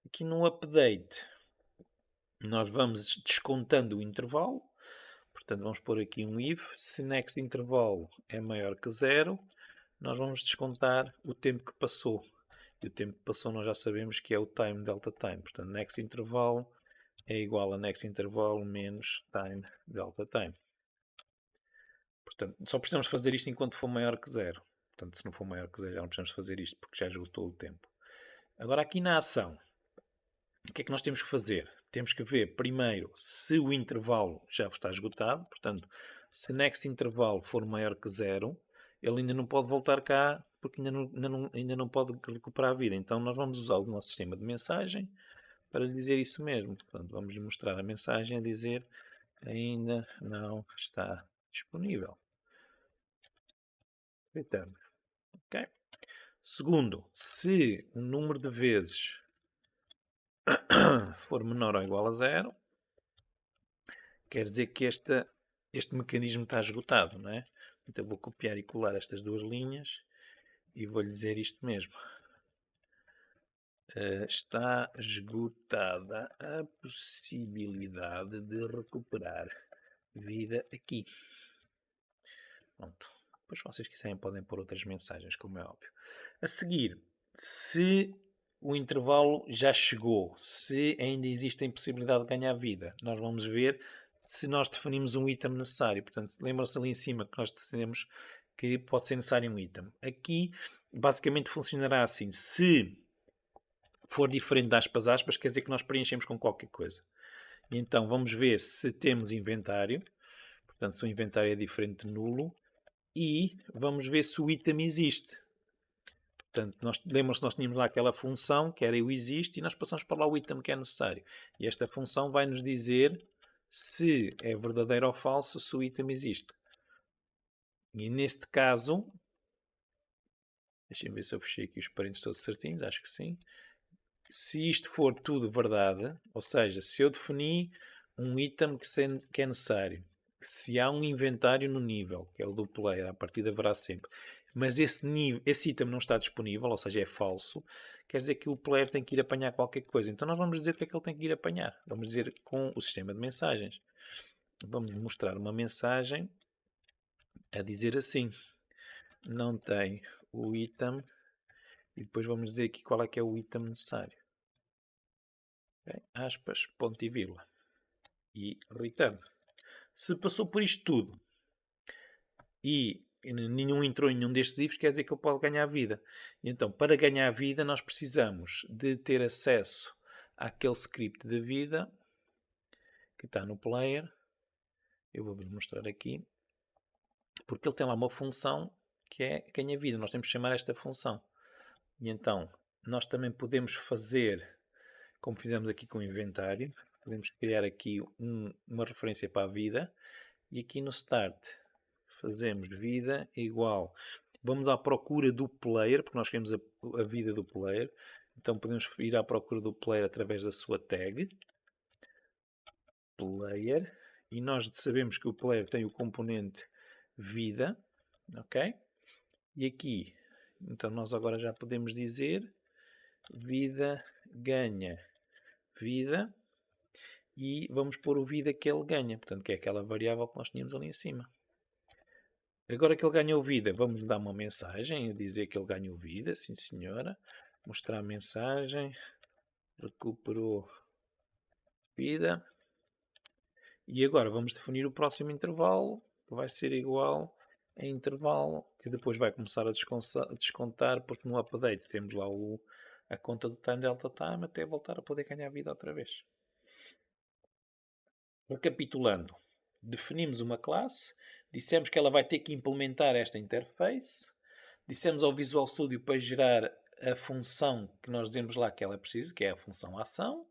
Aqui no update, nós vamos descontando o intervalo. Portanto, vamos pôr aqui um if. Se next intervalo é maior que 0, nós vamos descontar o tempo que passou. E o tempo que passou nós já sabemos que é o time delta time. Portanto, next intervalo é igual a next intervalo menos time delta time. Portanto, só precisamos fazer isto enquanto for maior que 0. Portanto, se não for maior que 0, já não precisamos fazer isto, porque já esgotou o tempo. Agora, aqui na ação, o que é que nós temos que fazer? Temos que ver primeiro se o intervalo já está esgotado. Portanto, se next intervalo for maior que 0, ele ainda não pode voltar cá, porque ainda não pode recuperar a vida. Então, nós vamos usar o nosso sistema de mensagem para lhe dizer isso mesmo. Portanto, vamos lhe mostrar a mensagem a dizer ainda não está disponível. Return. Ok? Segundo, se o número de vezes for menor ou igual a 0, quer dizer que este mecanismo está esgotado, não é? Então vou copiar e colar estas duas linhas e vou-lhe dizer isto mesmo. Está esgotada a possibilidade de recuperar vida aqui. Pronto. Depois, se vocês quiserem, podem pôr outras mensagens, como é óbvio. A seguir, se o intervalo já chegou, se ainda existe a possibilidade de ganhar vida, nós vamos ver se nós definimos um item necessário. Portanto, lembram-se ali em cima que nós decidimos que pode ser necessário um item. Aqui, basicamente, funcionará assim. Se for diferente das aspas, quer dizer que nós preenchemos com qualquer coisa. Então, vamos ver se temos inventário. Portanto, se o inventário é diferente de nulo. E vamos ver se o item existe. Portanto, lembram-se que nós tínhamos lá aquela função que era o existe e nós passamos para lá o item que é necessário. E esta função vai nos dizer se é verdadeiro ou falso se o item existe. E neste caso, deixem-me ver se eu fechei aqui os parênteses todos certinhos, acho que sim. Se isto for tudo verdade, ou seja, se eu defini um item que é necessário, se há um inventário no nível, que é o do player, a partir haverá sempre, mas esse item não está disponível, ou seja, é falso, quer dizer que o player tem que ir apanhar qualquer coisa. Então nós vamos dizer o que é que ele tem que ir apanhar. Vamos dizer com o sistema de mensagens. Vamos mostrar uma mensagem a dizer assim, não tem o item, e depois vamos dizer aqui qual é que é o item necessário. Okay? Aspas, ponto e vírgula. E return. Se passou por isto tudo e nenhum entrou em nenhum destes livros, quer dizer que ele pode ganhar vida. E então, para ganhar vida, nós precisamos de ter acesso àquele script da vida que está no player. Eu vou-vos mostrar aqui. Porque ele tem lá uma função que é ganha vida. Nós temos que chamar esta função. E então, nós também podemos fazer, como fizemos aqui com o inventário, podemos criar aqui uma referência para a vida. E aqui no start fazemos vida igual. Vamos à procura do player, porque nós queremos a vida do player. Então podemos ir à procura do player através da sua tag player. E nós sabemos que o player tem o componente vida, ok? E aqui, então nós agora já podemos dizer vida ganha vida e vamos pôr o vida que ele ganha, portanto que é aquela variável que nós tínhamos ali em cima. Agora que ele ganhou vida, vamos dar uma mensagem a dizer que ele ganhou vida, sim senhora. Mostrar a mensagem, recuperou vida. E agora vamos definir o próximo intervalo, que vai ser igual a intervalo, que depois vai começar a descontar, porque no update temos lá a conta do time delta time até voltar a poder ganhar vida outra vez. Recapitulando, definimos uma classe, dissemos que ela vai ter que implementar esta interface, dissemos ao Visual Studio para gerar a função que nós dizemos lá que ela precisa, que é a função ação.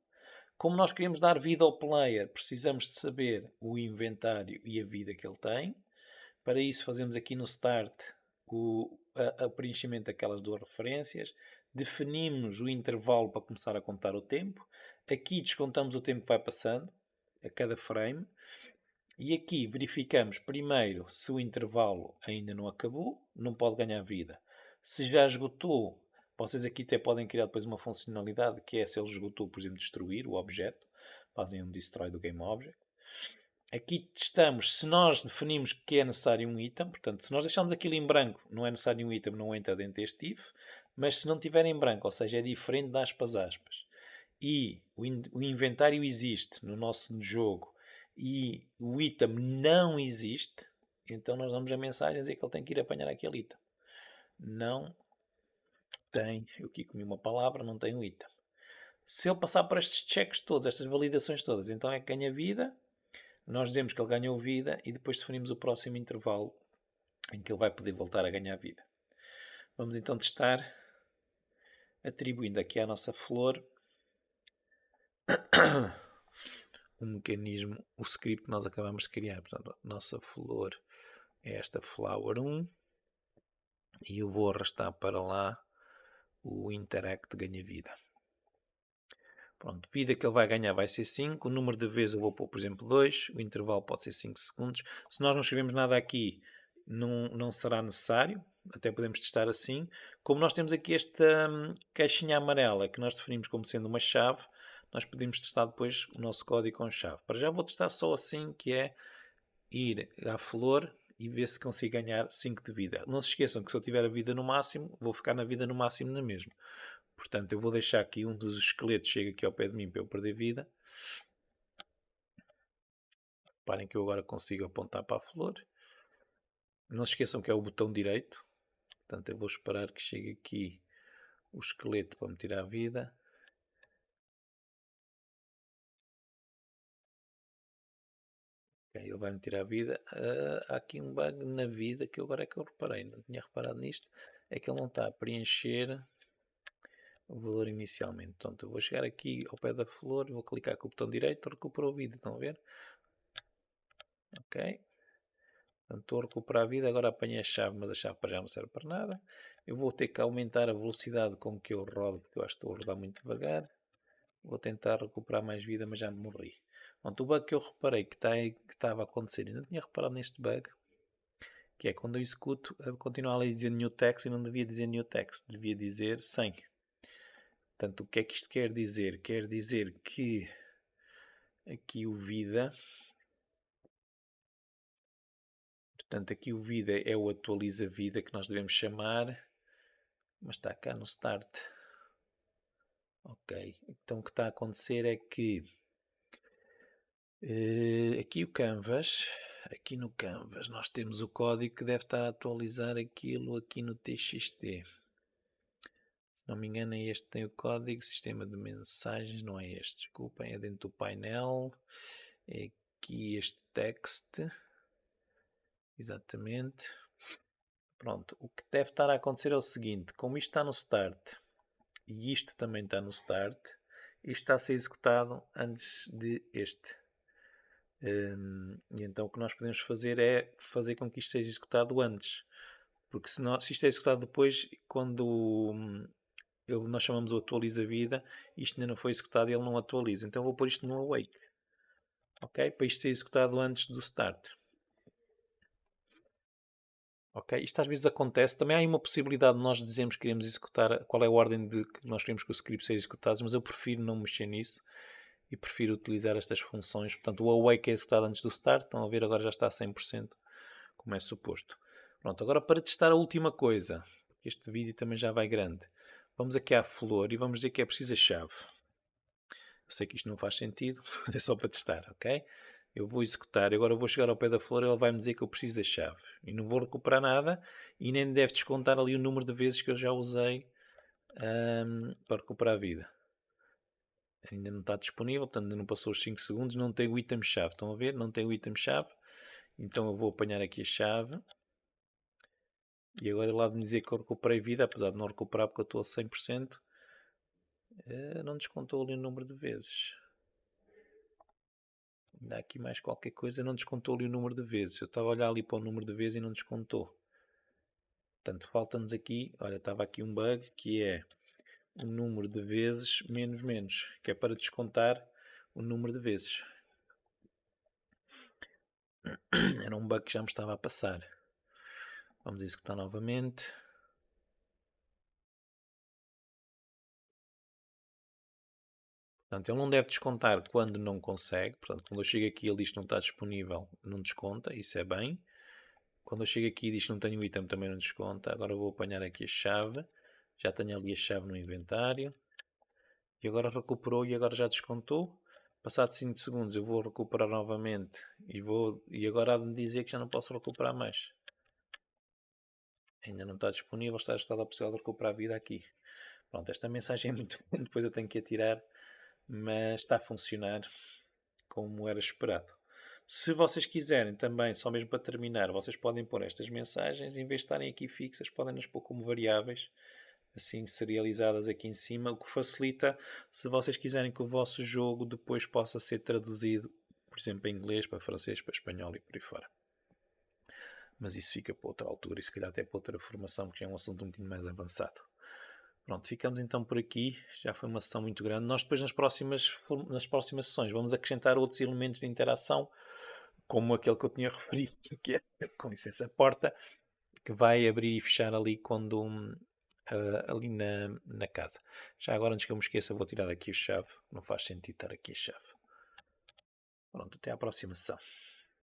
Como nós queremos dar vida ao player, precisamos de saber o inventário e a vida que ele tem. Para isso fazemos aqui no Start o preenchimento daquelas duas referências. Definimos o intervalo para começar a contar o tempo. Aqui descontamos o tempo que vai passando a cada frame. E aqui verificamos primeiro se o intervalo ainda não acabou, não pode ganhar vida. Se já esgotou, vocês aqui até podem criar depois uma funcionalidade que é se ele esgotou, por exemplo, destruir o objeto. Fazem um destroy do game object. Aqui testamos se nós definimos que é necessário um item. Portanto, se nós deixarmos aquilo em branco, não é necessário um item, não entra dentro deste if. Mas se não tiver em branco, ou seja, é diferente das aspas, e o inventário existe no nosso jogo e o item não existe, então nós damos a mensagem a dizer que ele tem que ir apanhar aquele item. Não tem, eu aqui comi uma palavra, não tem o item. Se ele passar por estes checks todos, estas validações todas, então é que ganha vida. Nós dizemos que ele ganhou vida e depois definimos o próximo intervalo em que ele vai poder voltar a ganhar vida. Vamos então testar atribuindo aqui à nossa flor o mecanismo, o script que nós acabamos de criar. Portanto, a nossa flor é esta flower 1 e eu vou arrastar para lá o interact ganha vida. Pronto, vida que ele vai ganhar vai ser 5, o número de vezes eu vou pôr, por exemplo, 2, o intervalo pode ser 5 segundos. Se nós não escrevemos nada aqui, não será necessário, até podemos testar assim. Como nós temos aqui esta caixinha amarela que nós definimos como sendo uma chave, nós podemos testar depois o nosso código com chave. Para já vou testar só assim, que é ir à flor e ver se consigo ganhar 5 de vida. Não se esqueçam que se eu tiver a vida no máximo, vou ficar na vida no máximo na mesma. Portanto, eu vou deixar aqui um dos esqueletos, chega aqui ao pé de mim para eu perder vida. Reparem que eu agora consigo apontar para a flor. Não se esqueçam que é o botão direito. Portanto, eu vou esperar que chegue aqui o esqueleto para me tirar a vida. Ok, ele vai me tirar a vida. Há aqui um bug na vida que agora é que eu reparei. Não tinha reparado nisto. é que ele não está a preencher o valor inicialmente. Portanto, eu vou chegar aqui ao pé da flor, vou clicar com o botão direito, recuperou a vida, estão a ver? Ok. Portanto, estou a recuperar a vida, agora apanhei a chave, mas a chave para já não serve para nada. Eu vou ter que aumentar a velocidade com que eu rodo, porque eu acho que estou a rodar muito devagar. Vou tentar recuperar mais vida, mas já me morri. Pronto, o bug que eu reparei que estava a acontecer, ainda não tinha reparado neste bug, que é quando eu executo, continua ali a dizer new text e não devia dizer new text, devia dizer 100. Portanto, o que é que isto quer dizer? Quer dizer que aqui o vida, portanto, aqui o vida é o atualiza vida que nós devemos chamar, mas está cá no start. Ok, então o que está a acontecer é que aqui o Canvas, aqui no Canvas nós temos o código que deve estar a atualizar aquilo aqui no TXT. Se não me engano é este que tem o código, sistema de mensagens, não é este, desculpem, é dentro do painel, é aqui este text, exatamente. Pronto, o que deve estar a acontecer é o seguinte, como isto está no start e isto também está no start, isto está a ser executado antes de este. E então o que nós podemos fazer é fazer com que isto seja executado antes. Porque se isto é executado depois, quando nós chamamos o atualiza vida, isto ainda não foi executado e ele não atualiza. Então eu vou pôr isto no await. Ok? Para isto ser executado antes do start. Ok? Isto às vezes acontece. Também há aí uma possibilidade de nós dizermos que queremos executar, qual é a ordem de que nós queremos que o script seja executado, mas eu prefiro não mexer nisso e prefiro utilizar estas funções. Portanto, o awake é executado antes do start. Estão a ver, agora já está a 100%, como é suposto. Pronto, agora para testar a última coisa, este vídeo também já vai grande. Vamos aqui à flor e vamos dizer que é preciso a chave. Eu sei que isto não faz sentido, é só para testar, ok? Eu vou executar, agora eu vou chegar ao pé da flor e ele vai me dizer que eu preciso da chave. E não vou recuperar nada e nem deve descontar ali o número de vezes que eu já usei para recuperar a vida. Ainda não está disponível, portanto ainda não passou os 5 segundos, não tem o item chave. Estão a ver? Não tem o item chave. Então eu vou apanhar aqui a chave. E agora lá de me dizer que eu recuperei vida, apesar de não recuperar porque eu estou a 100%, não descontou ali o número de vezes. Ainda há aqui mais qualquer coisa, não descontou ali o número de vezes. Eu estava a olhar ali para o número de vezes e não descontou. Portanto, falta-nos aqui, olha, estava aqui um bug que é o número de vezes menos menos, que é para descontar o número de vezes. Era um bug que já me estava a passar. Vamos executar novamente. Portanto, ele não deve descontar quando não consegue. Portanto, quando eu chego aqui e ele diz que não está disponível, não desconta. Isso é bem. Quando eu chego aqui e diz que não tenho o item, também não desconta. Agora vou apanhar aqui a chave. Já tenho ali a chave no inventário. E agora recuperou e agora já descontou. Passados 5 segundos eu vou recuperar novamente. E agora há de me dizer que já não posso recuperar mais. Ainda não está disponível, está a possibilidade de recuperar a vida aqui. Pronto, esta mensagem é muito grande, depois eu tenho que a tirar. Mas está a funcionar como era esperado. Se vocês quiserem também, só mesmo para terminar, vocês podem pôr estas mensagens, em vez de estarem aqui fixas, podem-nas pôr como variáveis, assim serializadas aqui em cima, o que facilita se vocês quiserem que o vosso jogo depois possa ser traduzido, por exemplo, em inglês, para francês, para espanhol e por aí fora. Mas isso fica para outra altura e se calhar até para outra formação, que é um assunto um bocadinho mais avançado. Pronto, ficamos então por aqui. Já foi uma sessão muito grande. Nós depois nas próximas sessões vamos acrescentar outros elementos de interação, como aquele que eu tinha referido, que é, com licença, a porta, que vai abrir e fechar ali quando ali na casa. Já agora, antes que eu me esqueça, vou tirar aqui a chave. Não faz sentido estar aqui a chave. Pronto, até à próxima sessão.